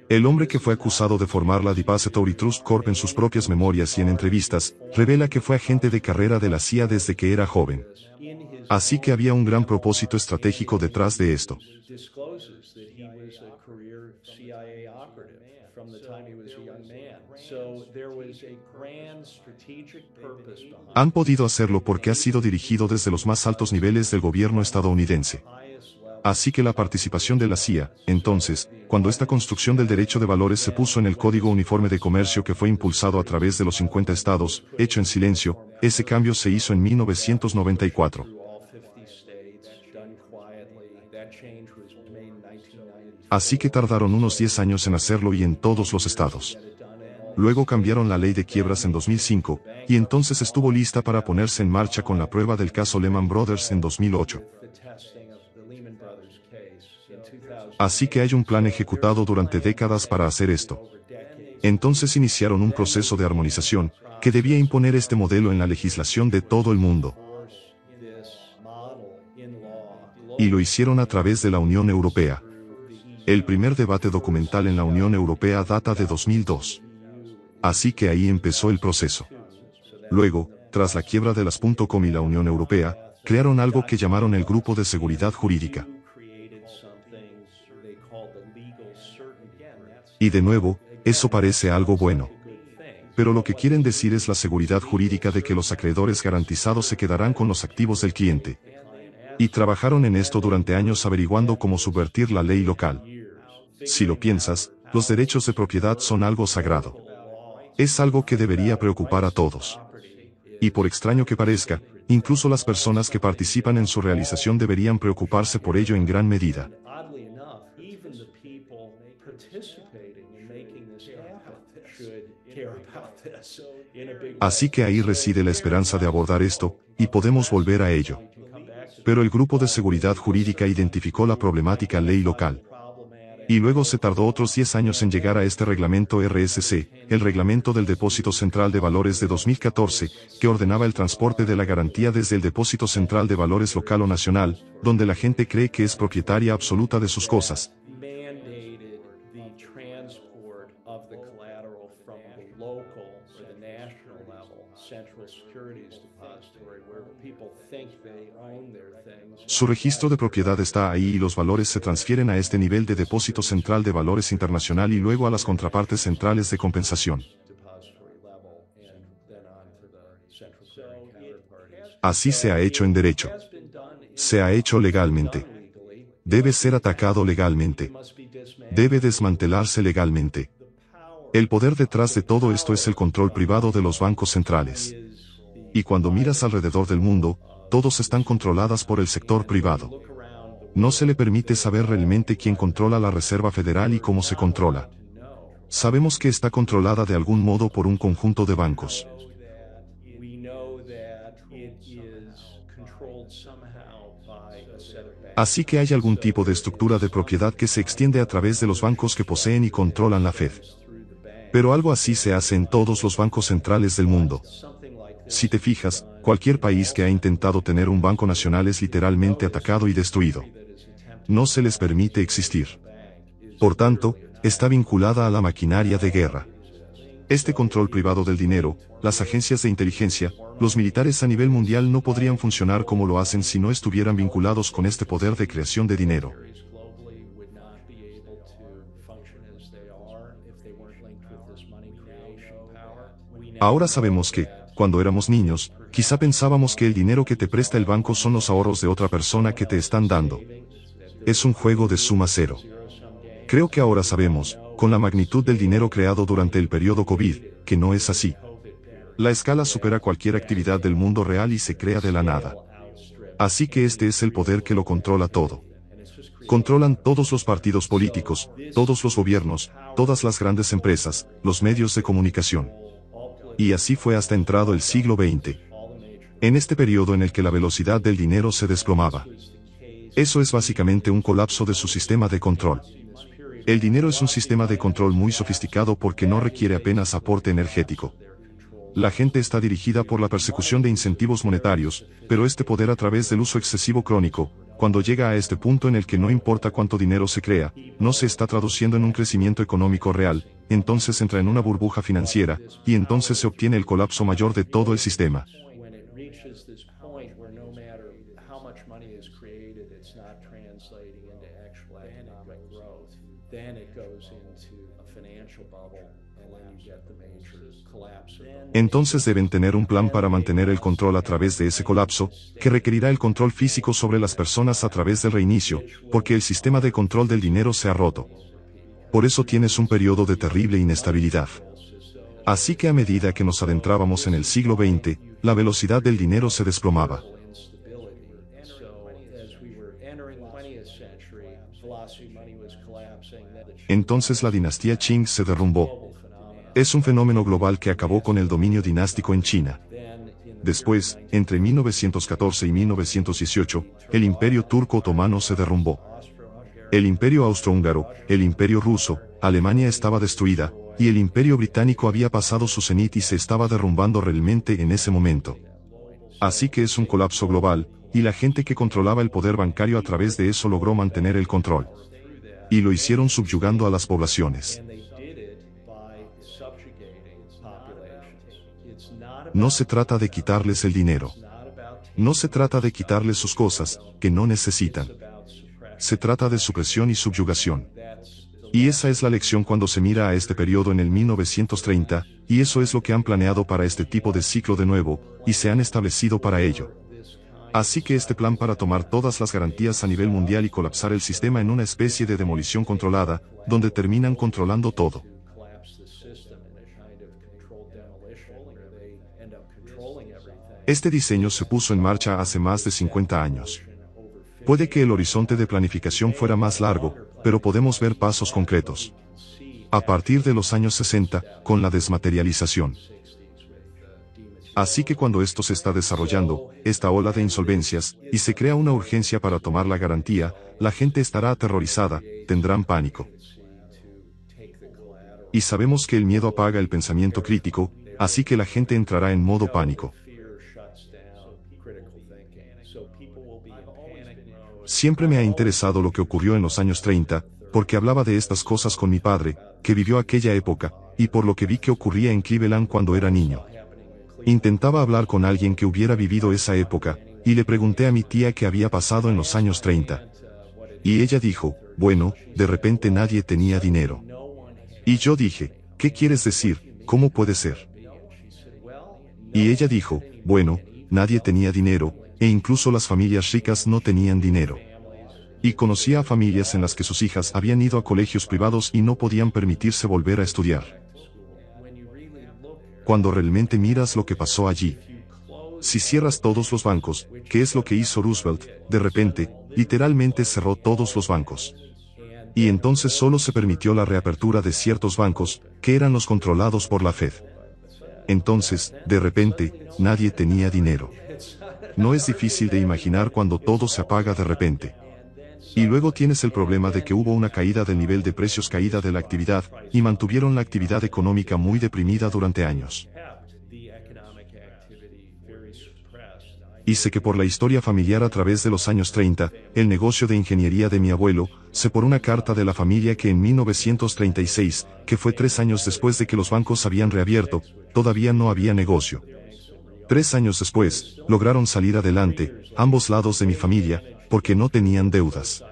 El hombre que fue acusado de formar la Depository Trust Corp en sus propias memorias y en entrevistas, revela que fue agente de carrera de la CIA desde que era joven. Así que había un gran propósito estratégico detrás de esto. Han podido hacerlo porque ha sido dirigido desde los más altos niveles del gobierno estadounidense. Así que la participación de la CIA, entonces, cuando esta construcción del derecho de valores se puso en el Código Uniforme de Comercio que fue impulsado a través de los 50 estados, hecho en silencio, ese cambio se hizo en 1994. Así que tardaron unos 10 años en hacerlo y en todos los estados. Luego cambiaron la ley de quiebras en 2005, y entonces estuvo lista para ponerse en marcha con la prueba del caso Lehman Brothers en 2008. Así que hay un plan ejecutado durante décadas para hacer esto. Entonces iniciaron un proceso de armonización, que debía imponer este modelo en la legislación de todo el mundo. Y lo hicieron a través de la Unión Europea. El primer debate documental en la Unión Europea data de 2002. Así que ahí empezó el proceso. Luego, tras la quiebra de las .com y la Unión Europea, crearon algo que llamaron el Grupo de Seguridad Jurídica. Y de nuevo, eso parece algo bueno. Pero lo que quieren decir es la seguridad jurídica de que los acreedores garantizados se quedarán con los activos del cliente. Y trabajaron en esto durante años averiguando cómo subvertir la ley local. Si lo piensas, los derechos de propiedad son algo sagrado. Es algo que debería preocupar a todos. Y por extraño que parezca, incluso las personas que participan en su realización deberían preocuparse por ello en gran medida. Así que ahí reside la esperanza de abordar esto, y podemos volver a ello. Pero el Grupo de Seguridad Jurídica identificó la problemática ley local. Y luego se tardó otros 10 años en llegar a este reglamento RSC, el Reglamento del Depósito Central de Valores de 2014, que ordenaba el transporte de la garantía desde el Depósito Central de Valores local o nacional, donde la gente cree que es propietaria absoluta de sus cosas. Su registro de propiedad está ahí y los valores se transfieren a este nivel de depósito central de valores internacional y luego a las contrapartes centrales de compensación. Así se ha hecho en derecho. Se ha hecho legalmente. Debe ser atacado legalmente. Debe desmantelarse legalmente. El poder detrás de todo esto es el control privado de los bancos centrales. Y cuando miras alrededor del mundo, todos están controladas por el sector privado. No se le permite saber realmente quién controla la Reserva Federal y cómo se controla. Sabemos que está controlada de algún modo por un conjunto de bancos. Así que hay algún tipo de estructura de propiedad que se extiende a través de los bancos que poseen y controlan la Fed. Pero algo así se hace en todos los bancos centrales del mundo. Si te fijas, cualquier país que ha intentado tener un banco nacional es literalmente atacado y destruido. No se les permite existir. Por tanto, está vinculada a la maquinaria de guerra. Este control privado del dinero, las agencias de inteligencia, los militares a nivel mundial no podrían funcionar como lo hacen si no estuvieran vinculados con este poder de creación de dinero. Ahora sabemos que, cuando éramos niños, quizá pensábamos que el dinero que te presta el banco son los ahorros de otra persona que te están dando. Es un juego de suma cero. Creo que ahora sabemos, con la magnitud del dinero creado durante el periodo COVID, que no es así. La escala supera cualquier actividad del mundo real y se crea de la nada. Así que este es el poder que lo controla todo. Controlan todos los partidos políticos, todos los gobiernos, todas las grandes empresas, los medios de comunicación. Y así fue hasta entrado el siglo XX. En este periodo en el que la velocidad del dinero se desplomaba. Eso es básicamente un colapso de su sistema de control. El dinero es un sistema de control muy sofisticado porque no requiere apenas aporte energético. La gente está dirigida por la persecución de incentivos monetarios, pero este poder a través del uso excesivo crónico, cuando llega a este punto en el que no importa cuánto dinero se crea, no se está traduciendo en un crecimiento económico real, entonces entra en una burbuja financiera, y entonces se obtiene el colapso mayor de todo el sistema. Entonces deben tener un plan para mantener el control a través de ese colapso, que requerirá el control físico sobre las personas a través del reinicio, porque el sistema de control del dinero se ha roto. Por eso tienes un periodo de terrible inestabilidad. Así que a medida que nos adentrábamos en el siglo XX, la velocidad del dinero se desplomaba. Entonces la dinastía Qing se derrumbó. Es un fenómeno global que acabó con el dominio dinástico en China. Después, entre 1914 y 1918, el imperio turco-otomano se derrumbó. El imperio austrohúngaro, el imperio ruso, Alemania estaba destruida, y el imperio británico había pasado su cenit y se estaba derrumbando realmente en ese momento. Así que es un colapso global, y la gente que controlaba el poder bancario a través de eso logró mantener el control. Y lo hicieron subyugando a las poblaciones. No se trata de quitarles el dinero. No se trata de quitarles sus cosas, que no necesitan. Se trata de supresión y subyugación. Y esa es la lección cuando se mira a este periodo en el 1930, y eso es lo que han planeado para este tipo de ciclo de nuevo, y se han establecido para ello. Así que este plan para tomar todas las garantías a nivel mundial y colapsar el sistema en una especie de demolición controlada, donde terminan controlando todo. Este diseño se puso en marcha hace más de 50 años. Puede que el horizonte de planificación fuera más largo, pero podemos ver pasos concretos. A partir de los años 60, con la desmaterialización. Así que cuando esto se está desarrollando, esta ola de insolvencias, y se crea una urgencia para tomar la garantía, la gente estará aterrorizada, tendrán pánico. Y sabemos que el miedo apaga el pensamiento crítico, así que la gente entrará en modo pánico. Siempre me ha interesado lo que ocurrió en los años 30, porque hablaba de estas cosas con mi padre, que vivió aquella época, y por lo que vi que ocurría en Cleveland cuando era niño. Intentaba hablar con alguien que hubiera vivido esa época, y le pregunté a mi tía qué había pasado en los años 30. Y ella dijo, bueno, de repente nadie tenía dinero. Y yo dije, ¿qué quieres decir? ¿Cómo puede ser? Y ella dijo, bueno, nadie tenía dinero, e incluso las familias ricas no tenían dinero. Y conocía a familias en las que sus hijas habían ido a colegios privados y no podían permitirse volver a estudiar. Cuando realmente miras lo que pasó allí. Si cierras todos los bancos, ¿qué es lo que hizo Roosevelt? De repente, literalmente cerró todos los bancos. Y entonces solo se permitió la reapertura de ciertos bancos, que eran los controlados por la Fed. Entonces, de repente, nadie tenía dinero. No es difícil de imaginar cuando todo se apaga de repente. Y luego tienes el problema de que hubo una caída del nivel de precios, caída de la actividad, y mantuvieron la actividad económica muy deprimida durante años. Y sé que por la historia familiar a través de los años 30, el negocio de ingeniería de mi abuelo, sé por una carta de la familia que en 1936, que fue 3 años después de que los bancos habían reabierto, todavía no había negocio. 3 años después, lograron salir adelante, ambos lados de mi familia, porque no tenían deudas.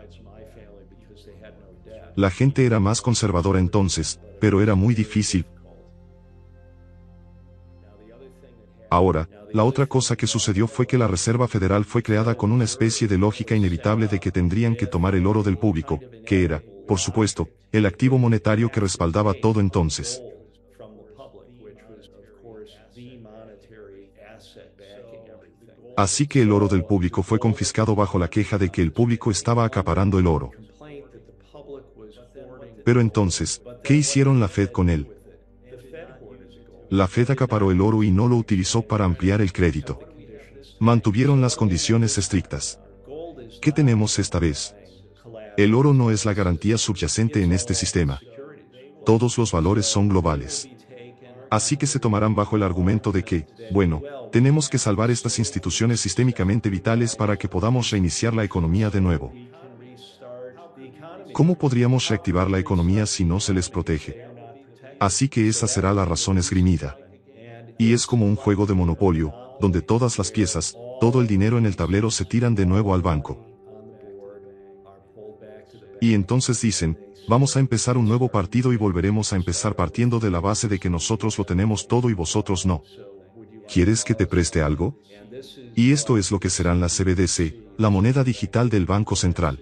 La gente era más conservadora entonces, pero era muy difícil. Ahora, la otra cosa que sucedió fue que la Reserva Federal fue creada con una especie de lógica inevitable de que tendrían que tomar el oro del público, que era, por supuesto, el activo monetario que respaldaba todo entonces. Así que el oro del público fue confiscado bajo la queja de que el público estaba acaparando el oro. Pero entonces, ¿qué hicieron la Fed con él? La Fed acaparó el oro y no lo utilizó para ampliar el crédito. Mantuvieron las condiciones estrictas. ¿Qué tenemos esta vez? El oro no es la garantía subyacente en este sistema. Todos los valores son globales. Así que se tomarán bajo el argumento de que, bueno, tenemos que salvar estas instituciones sistémicamente vitales para que podamos reiniciar la economía de nuevo. ¿Cómo podríamos reactivar la economía si no se les protege? Así que esa será la razón esgrimida. Y es como un juego de monopolio, donde todas las piezas, todo el dinero en el tablero se tiran de nuevo al banco. Y entonces dicen, vamos a empezar un nuevo partido y volveremos a empezar partiendo de la base de que nosotros lo tenemos todo y vosotros no. ¿Quieres que te preste algo? Y esto es lo que serán las CBDC, la moneda digital del Banco Central.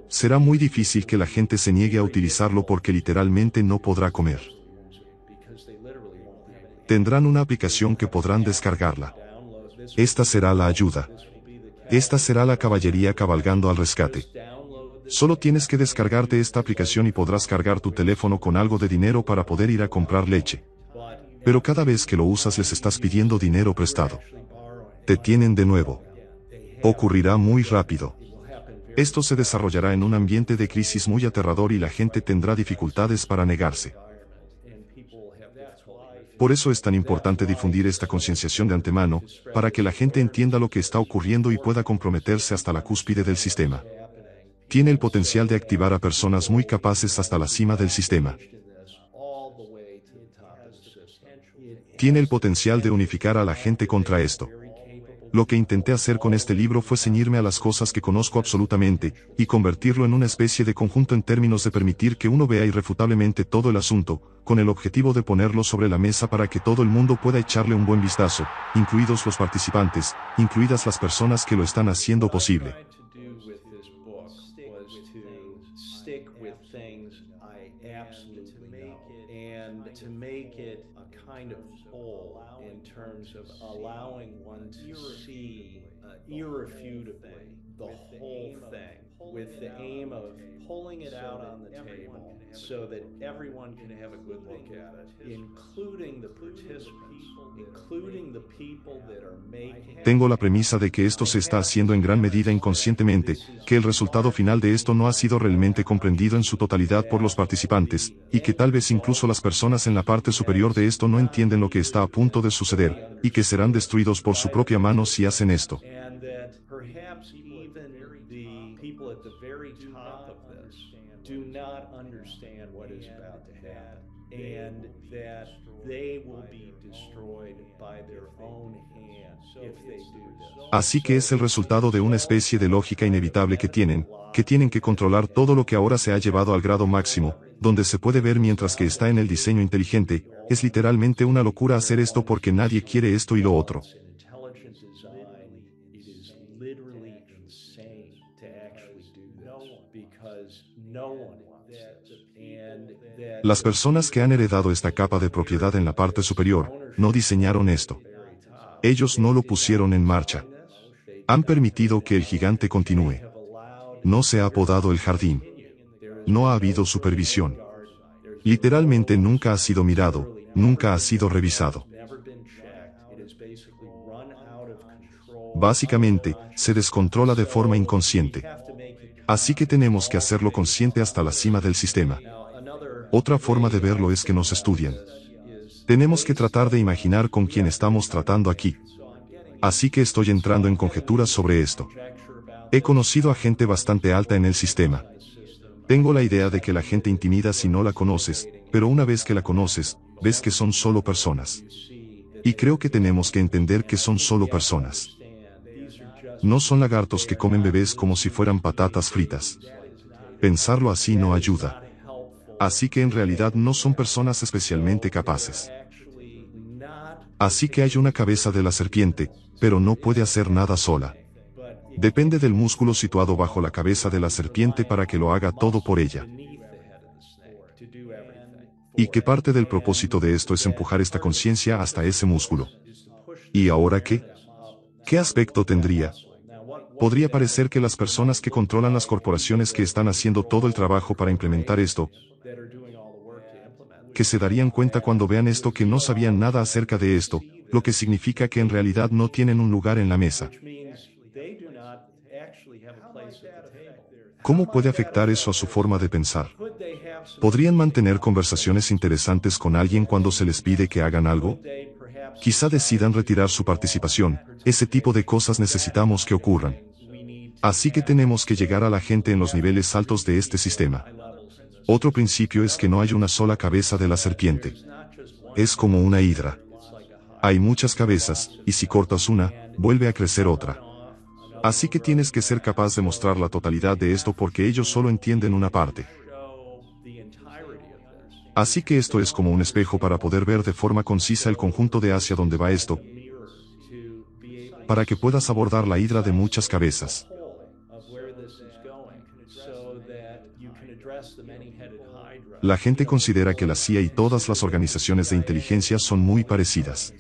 Será muy difícil que la gente se niegue a utilizarlo porque literalmente no podrá comer. Tendrán una aplicación que podrán descargarla. Esta será la ayuda. Esta será la caballería cabalgando al rescate. Solo tienes que descargarte esta aplicación y podrás cargar tu teléfono con algo de dinero para poder ir a comprar leche. Pero cada vez que lo usas les estás pidiendo dinero prestado. Te tienen de nuevo. Ocurrirá muy rápido. Esto se desarrollará en un ambiente de crisis muy aterrador y la gente tendrá dificultades para negarse. Por eso es tan importante difundir esta concienciación de antemano, para que la gente entienda lo que está ocurriendo y pueda comprometerse hasta la cúspide del sistema. Tiene el potencial de activar a personas muy capaces hasta la cima del sistema. Tiene el potencial de unificar a la gente contra esto. Lo que intenté hacer con este libro fue ceñirme a las cosas que conozco absolutamente, y convertirlo en una especie de conjunto en términos de permitir que uno vea irrefutablemente todo el asunto, con el objetivo de ponerlo sobre la mesa para que todo el mundo pueda echarle un buen vistazo, incluidos los participantes, incluidas las personas que lo están haciendo posible. Irrefutably the whole thing with the aim of pulling it out on the table so that everyone can have a good look at it, including the participants, including the people that are making. Tengo la premisa de que esto se está haciendo en gran medida inconscientemente, que el resultado final de esto no ha sido realmente comprendido en su totalidad por los participantes, y que tal vez incluso las personas en la parte superior de esto no entienden lo que está a punto de suceder, y que serán destruidos por su propia mano si hacen esto. Perhaps even the people at the very top of this do not understand what is about to happen, and that they will be destroyed by their own hand if they do this. Así que es el resultado de una especie de lógica inevitable que tienen que controlar todo lo que ahora se ha llevado al grado máximo, donde se puede ver mientras que está en el diseño inteligente. Es literalmente una locura hacer esto porque nadie quiere esto y lo otro. Las personas que han heredado esta capa de propiedad en la parte superior, no diseñaron esto. Ellos no lo pusieron en marcha. Han permitido que el gigante continúe. No se ha podado el jardín. No ha habido supervisión. Literalmente nunca ha sido mirado, nunca ha sido revisado. Básicamente, se descontrola de forma inconsciente. Así que tenemos que hacerlo consciente hasta la cima del sistema. Otra forma de verlo es que nos estudian. Tenemos que tratar de imaginar con quién estamos tratando aquí. Así que estoy entrando en conjeturas sobre esto. He conocido a gente bastante alta en el sistema. Tengo la idea de que la gente intimida si no la conoces, pero una vez que la conoces, ves que son solo personas. Y creo que tenemos que entender que son solo personas. No son lagartos que comen bebés como si fueran patatas fritas. Pensarlo así no ayuda. Así que en realidad no son personas especialmente capaces. Así que hay una cabeza de la serpiente, pero no puede hacer nada sola. Depende del músculo situado bajo la cabeza de la serpiente para que lo haga todo por ella. Y que parte del propósito de esto es empujar esta conciencia hasta ese músculo. ¿Y ahora qué? ¿Qué aspecto tendría? Podría parecer que las personas que controlan las corporaciones que están haciendo todo el trabajo para implementar esto, que se darían cuenta cuando vean esto que no sabían nada acerca de esto, lo que significa que en realidad no tienen un lugar en la mesa. ¿Cómo puede afectar eso a su forma de pensar? ¿Podrían mantener conversaciones interesantes con alguien cuando se les pide que hagan algo? Quizá decidan retirar su participación. Ese tipo de cosas necesitamos que ocurran. Así que tenemos que llegar a la gente en los niveles altos de este sistema. Otro principio es que no hay una sola cabeza de la serpiente. Es como una hidra. Hay muchas cabezas, y si cortas una, vuelve a crecer otra. Así que tienes que ser capaz de mostrar la totalidad de esto porque ellos solo entienden una parte. Así que esto es como un espejo para poder ver de forma concisa el conjunto de hacia dónde va esto, para que puedas abordar la hidra de muchas cabezas. La gente considera que la CIA y todas las organizaciones de inteligencia son muy parecidas.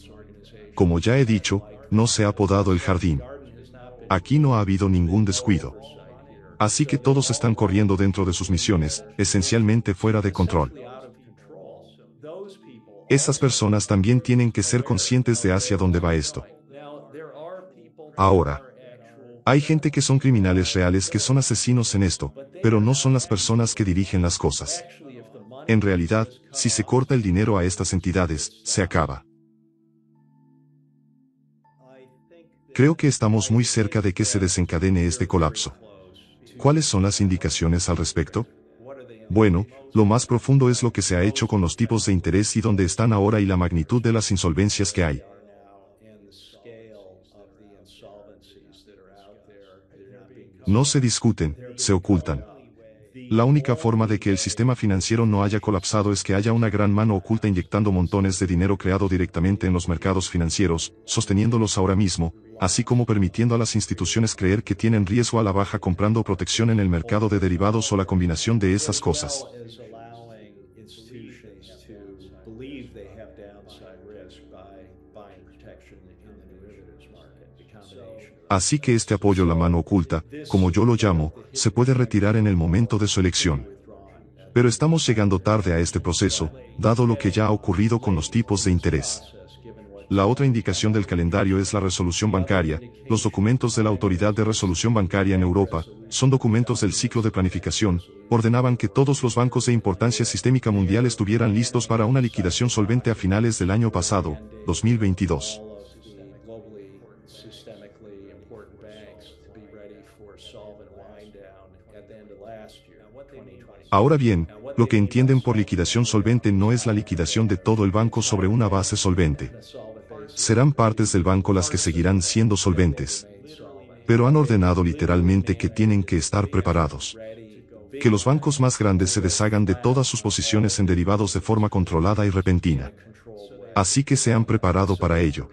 Como ya he dicho, no se ha podado el jardín. Aquí no ha habido ningún descuido. Así que todos están corriendo dentro de sus misiones, esencialmente fuera de control. Esas personas también tienen que ser conscientes de hacia dónde va esto. Ahora, hay gente que son criminales reales que son asesinos en esto, pero no son las personas que dirigen las cosas. En realidad, si se corta el dinero a estas entidades, se acaba. Creo que estamos muy cerca de que se desencadene este colapso. ¿Cuáles son las indicaciones al respecto? Bueno, lo más profundo es lo que se ha hecho con los tipos de interés y dónde están ahora y la magnitud de las insolvencias que hay. No se discuten, se ocultan. La única forma de que el sistema financiero no haya colapsado es que haya una gran mano oculta inyectando montones de dinero creado directamente en los mercados financieros, sosteniéndolos ahora mismo, así como permitiendo a las instituciones creer que tienen riesgo a la baja comprando protección en el mercado de derivados o la combinación de esas cosas. Así que este apoyo, la mano oculta, como yo lo llamo, se puede retirar en el momento de su elección. Pero estamos llegando tarde a este proceso, dado lo que ya ha ocurrido con los tipos de interés. La otra indicación del calendario es la resolución bancaria. Los documentos de la Autoridad de Resolución Bancaria en Europa, son documentos del ciclo de planificación, ordenaban que todos los bancos de importancia sistémica mundial estuvieran listos para una liquidación solvente a finales del año pasado, 2022. Ahora bien, lo que entienden por liquidación solvente no es la liquidación de todo el banco sobre una base solvente. Serán partes del banco las que seguirán siendo solventes. Pero han ordenado literalmente que tienen que estar preparados. Que los bancos más grandes se deshagan de todas sus posiciones en derivados de forma controlada y repentina. Así que se han preparado para ello.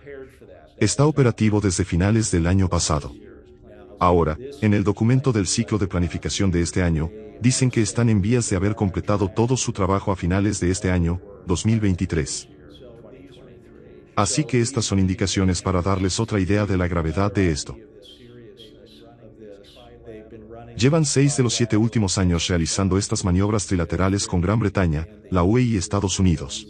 Está operativo desde finales del año pasado. Ahora, en el documento del ciclo de planificación de este año, dicen que están en vías de haber completado todo su trabajo a finales de este año, 2023. Así que estas son indicaciones para darles otra idea de la gravedad de esto. Llevan 6 de los 7 últimos años realizando estas maniobras trilaterales con Gran Bretaña, la UE y Estados Unidos.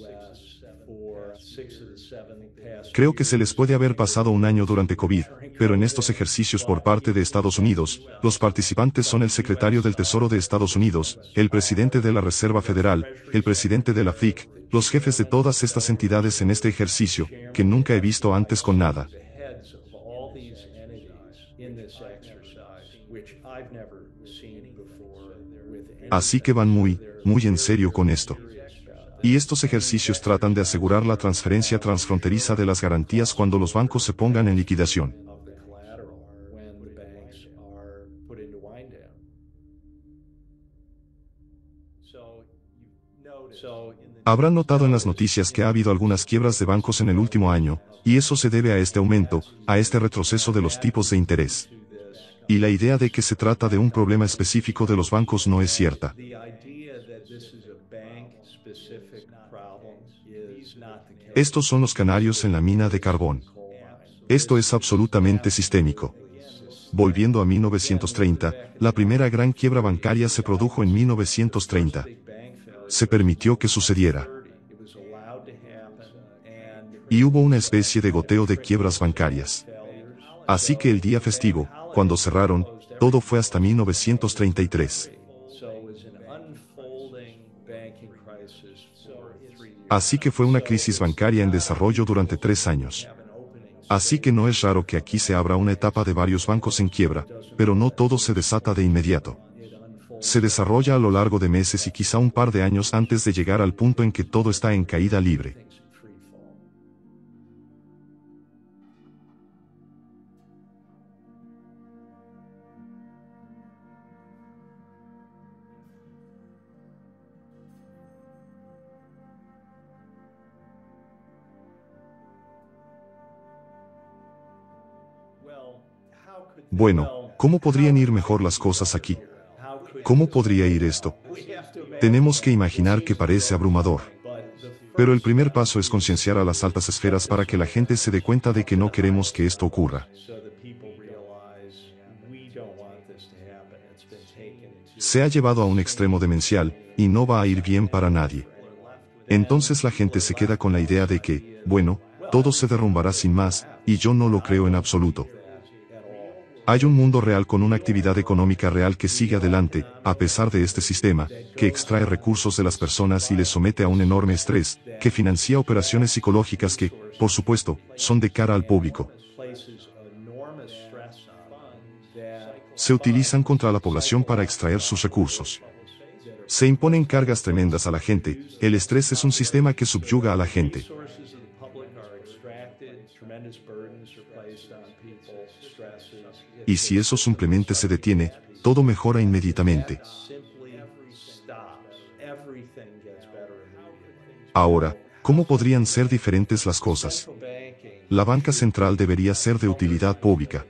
Creo que se les puede haber pasado un año durante COVID, pero en estos ejercicios por parte de Estados Unidos, los participantes son el secretario del Tesoro de Estados Unidos, el presidente de la Reserva Federal, el presidente de la FIC, los jefes de todas estas entidades en este ejercicio, que nunca he visto antes con nada. Así que van muy en serio con esto. Y estos ejercicios tratan de asegurar la transferencia transfronteriza de las garantías cuando los bancos se pongan en liquidación. Habrán notado en las noticias que ha habido algunas quiebras de bancos en el último año, y eso se debe a este aumento, a este retroceso de los tipos de interés. Y la idea de que se trata de un problema específico de los bancos no es cierta. Estos son los canarios en la mina de carbón. Esto es absolutamente sistémico. Volviendo a 1930, la primera gran quiebra bancaria se produjo en 1930. Se permitió que sucediera. Y hubo una especie de goteo de quiebras bancarias. Así que el día festivo, cuando cerraron, todo fue hasta 1933. Así que fue una crisis bancaria en desarrollo durante 3 años. Así que no es raro que aquí se abra una etapa de varios bancos en quiebra, pero no todo se desata de inmediato. Se desarrolla a lo largo de meses y quizá un par de años antes de llegar al punto en que todo está en caída libre. Bueno, ¿cómo podrían ir mejor las cosas aquí? ¿Cómo podría ir esto? Tenemos que imaginar que parece abrumador. Pero el primer paso es concienciar a las altas esferas para que la gente se dé cuenta de que no queremos que esto ocurra. Se ha llevado a un extremo demencial, y no va a ir bien para nadie. Entonces la gente se queda con la idea de que, bueno, todo se derrumbará sin más, y yo no lo creo en absoluto. Hay un mundo real con una actividad económica real que sigue adelante, a pesar de este sistema, que extrae recursos de las personas y les somete a un enorme estrés, que financia operaciones psicológicas que, por supuesto, son de cara al público. Se utilizan contra la población para extraer sus recursos. Se imponen cargas tremendas a la gente, el estrés es un sistema que subyuga a la gente. Y si eso simplemente se detiene, todo mejora inmediatamente. Ahora, ¿cómo podrían ser diferentes las cosas? La banca central debería ser de utilidad pública.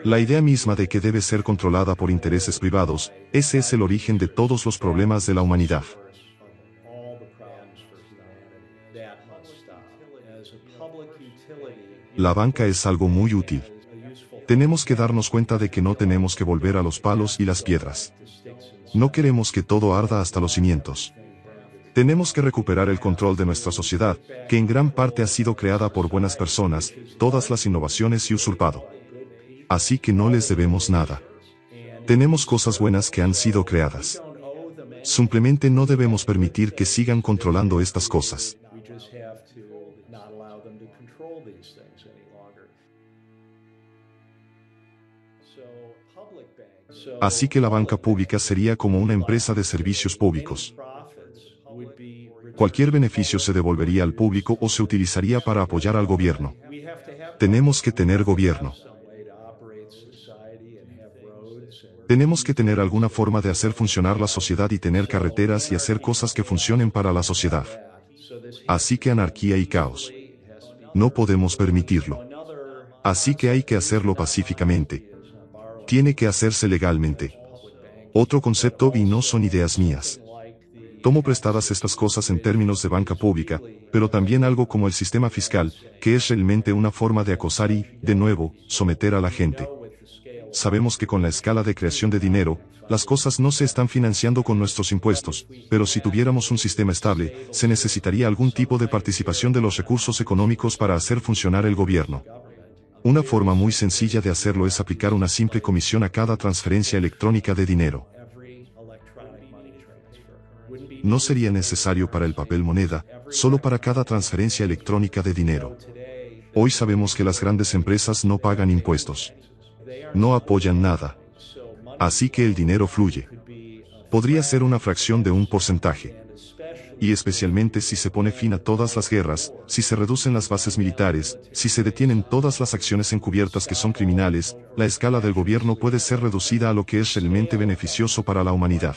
La idea misma de que debe ser controlada por intereses privados, ese es el origen de todos los problemas de la humanidad. La banca es algo muy útil. Tenemos que darnos cuenta de que no tenemos que volver a los palos y las piedras. No queremos que todo arda hasta los cimientos. Tenemos que recuperar el control de nuestra sociedad, que en gran parte ha sido creada por buenas personas, todas las innovaciones y usurpado. Así que no les debemos nada. Tenemos cosas buenas que han sido creadas. Simplemente no debemos permitir que sigan controlando estas cosas. Así que la banca pública sería como una empresa de servicios públicos. Cualquier beneficio se devolvería al público o se utilizaría para apoyar al gobierno. Tenemos que tener gobierno. Tenemos que tener alguna forma de hacer funcionar la sociedad y tener carreteras y hacer cosas que funcionen para la sociedad. Así que anarquía y caos. No podemos permitirlo. Así que hay que hacerlo pacíficamente. Tiene que hacerse legalmente. Otro concepto y no son ideas mías. Tomo prestadas estas cosas en términos de banca pública, pero también algo como el sistema fiscal, que es realmente una forma de acosar y, de nuevo, someter a la gente. Sabemos que con la escala de creación de dinero, las cosas no se están financiando con nuestros impuestos, pero si tuviéramos un sistema estable, se necesitaría algún tipo de participación de los recursos económicos para hacer funcionar el gobierno. Una forma muy sencilla de hacerlo es aplicar una simple comisión a cada transferencia electrónica de dinero. No sería necesario para el papel moneda, solo para cada transferencia electrónica de dinero. Hoy sabemos que las grandes empresas no pagan impuestos. No apoyan nada. Así que el dinero fluye. Podría ser una fracción de un porcentaje. Y especialmente si se pone fin a todas las guerras, si se reducen las bases militares, si se detienen todas las acciones encubiertas que son criminales, la escala del gobierno puede ser reducida a lo que es realmente beneficioso para la humanidad.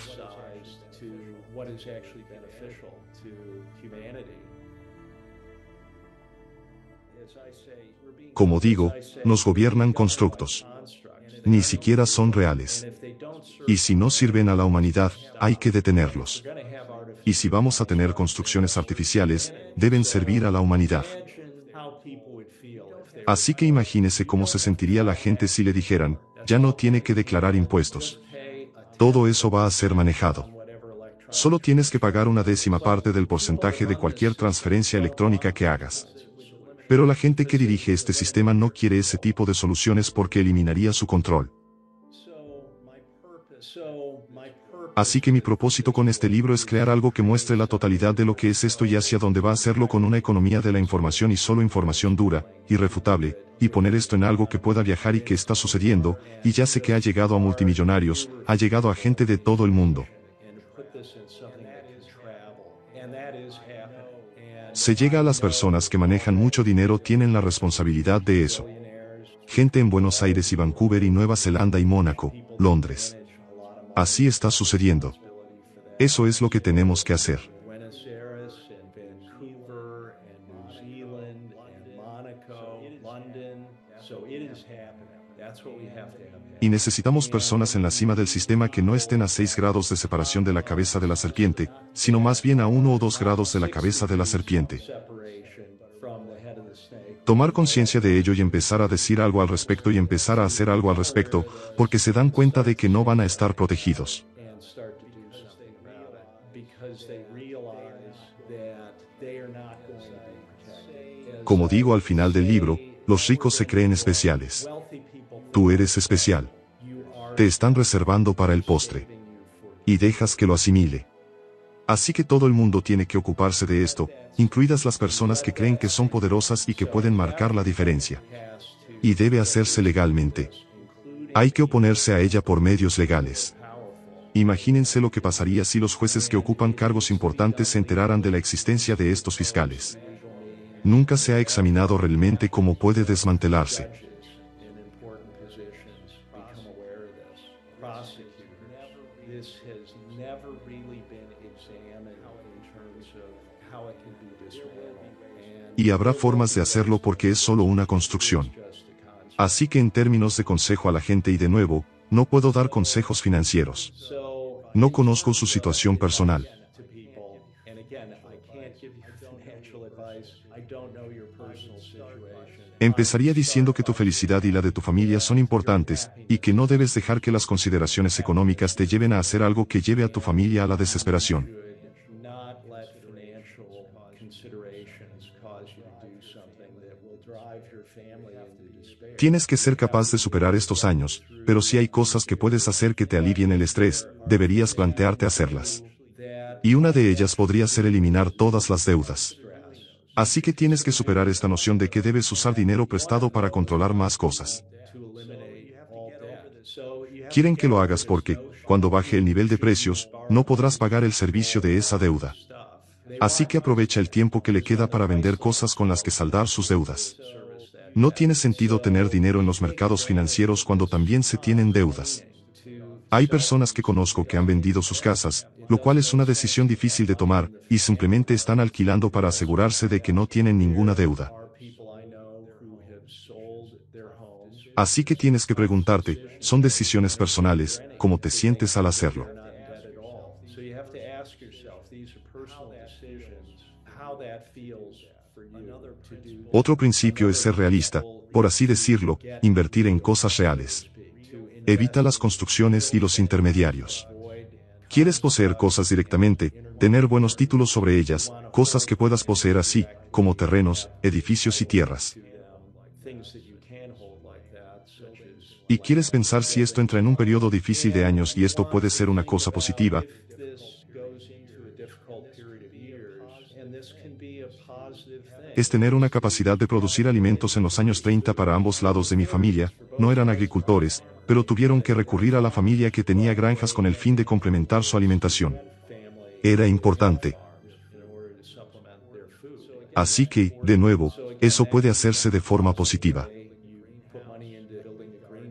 Como digo, nos gobiernan constructos. Ni siquiera son reales. Y si no sirven a la humanidad, hay que detenerlos. Y si vamos a tener construcciones artificiales, deben servir a la humanidad. Así que imagínese cómo se sentiría la gente si le dijeran, ya no tiene que declarar impuestos. Todo eso va a ser manejado. Solo tienes que pagar una décima parte del porcentaje de cualquier transferencia electrónica que hagas. Pero la gente que dirige este sistema no quiere ese tipo de soluciones porque eliminaría su control. Así que mi propósito con este libro es crear algo que muestre la totalidad de lo que es esto y hacia dónde va a hacerlo con una economía de la información y solo información dura, irrefutable, y poner esto en algo que pueda viajar y que está sucediendo, y ya sé que ha llegado a multimillonarios, ha llegado a gente de todo el mundo. Se llega a las personas que manejan mucho dinero, tienen la responsabilidad de eso. Gente en Buenos Aires y Vancouver y Nueva Zelanda y Mónaco, Londres. Así está sucediendo. Eso es lo que tenemos que hacer. Y necesitamos personas en la cima del sistema que no estén a 6 grados de separación de la cabeza de la serpiente, sino más bien a 1 o 2 grados de la cabeza de la serpiente. Tomar conciencia de ello y empezar a decir algo al respecto y empezar a hacer algo al respecto, porque se dan cuenta de que no van a estar protegidos. Como digo al final del libro, los ricos se creen especiales. Tú eres especial. Te están reservando para el postre. Y dejas que lo asimile. Así que todo el mundo tiene que ocuparse de esto, incluidas las personas que creen que son poderosas y que pueden marcar la diferencia. Y debe hacerse legalmente. Hay que oponerse a ella por medios legales. Imagínense lo que pasaría si los jueces que ocupan cargos importantes se enteraran de la existencia de estos fiscales. Nunca se ha examinado realmente cómo puede desmantelarse. Y habrá formas de hacerlo porque es solo una construcción. Así que en términos de consejo a la gente y de nuevo, no puedo dar consejos financieros. No conozco su situación personal. Empezaría diciendo que tu felicidad y la de tu familia son importantes, y que no debes dejar que las consideraciones económicas te lleven a hacer algo que lleve a tu familia a la desesperación. Tienes que ser capaz de superar estos años, pero si hay cosas que puedes hacer que te alivien el estrés, deberías plantearte hacerlas. Y una de ellas podría ser eliminar todas las deudas. Así que tienes que superar esta noción de que debes usar dinero prestado para controlar más cosas. Quieren que lo hagas porque, cuando baje el nivel de precios, no podrás pagar el servicio de esa deuda. Así que aprovecha el tiempo que le queda para vender cosas con las que saldar sus deudas. No tiene sentido tener dinero en los mercados financieros cuando también se tienen deudas. Hay personas que conozco que han vendido sus casas, lo cual es una decisión difícil de tomar, y simplemente están alquilando para asegurarse de que no tienen ninguna deuda. Así que tienes que preguntarte, son decisiones personales, ¿cómo te sientes al hacerlo? Otro principio es ser realista, por así decirlo, invertir en cosas reales. Evita las construcciones y los intermediarios. ¿Quieres poseer cosas directamente, tener buenos títulos sobre ellas, cosas que puedas poseer así, como terrenos, edificios y tierras? Y quieres pensar si esto entra en un periodo difícil de años y esto puede ser una cosa positiva. Es tener una capacidad de producir alimentos en los años 30 para ambos lados de mi familia, no eran agricultores, pero tuvieron que recurrir a la familia que tenía granjas con el fin de complementar su alimentación. Era importante. Así que, de nuevo, eso puede hacerse de forma positiva.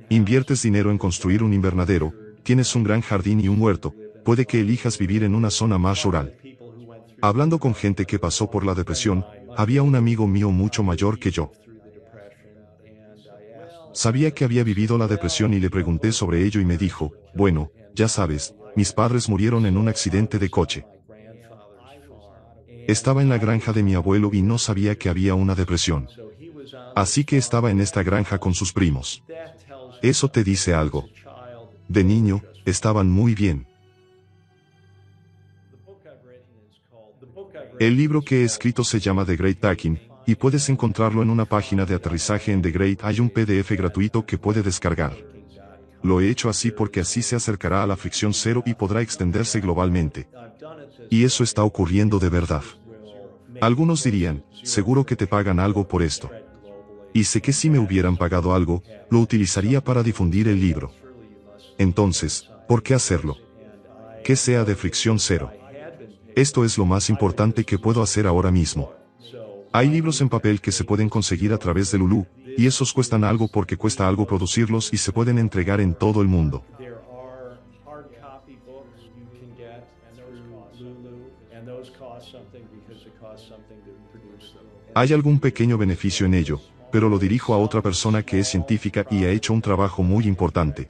Inviertes dinero en construir un invernadero, tienes un gran jardín y un huerto, puede que elijas vivir en una zona más rural. Hablando con gente que pasó por la depresión, había un amigo mío mucho mayor que yo. Sabía que había vivido la depresión y le pregunté sobre ello y me dijo, bueno, ya sabes, mis padres murieron en un accidente de coche. Estaba en la granja de mi abuelo y no sabía que había una depresión. Así que estaba en esta granja con sus primos. Eso te dice algo. De niño, estaban muy bien. El libro que he escrito se llama The Great Packing, y puedes encontrarlo en una página de aterrizaje en The Great. Hay un PDF gratuito que puede descargar. Lo he hecho así porque así se acercará a la fricción cero y podrá extenderse globalmente. Y eso está ocurriendo de verdad. Algunos dirían, seguro que te pagan algo por esto. Y sé que si me hubieran pagado algo, lo utilizaría para difundir el libro. Entonces, ¿por qué hacerlo? Que sea de fricción cero. Esto es lo más importante que puedo hacer ahora mismo. Hay libros en papel que se pueden conseguir a través de Lulu, y esos cuestan algo porque cuesta algo producirlos y se pueden entregar en todo el mundo. Hay algún pequeño beneficio en ello, pero lo dirijo a otra persona que es científica y ha hecho un trabajo muy importante.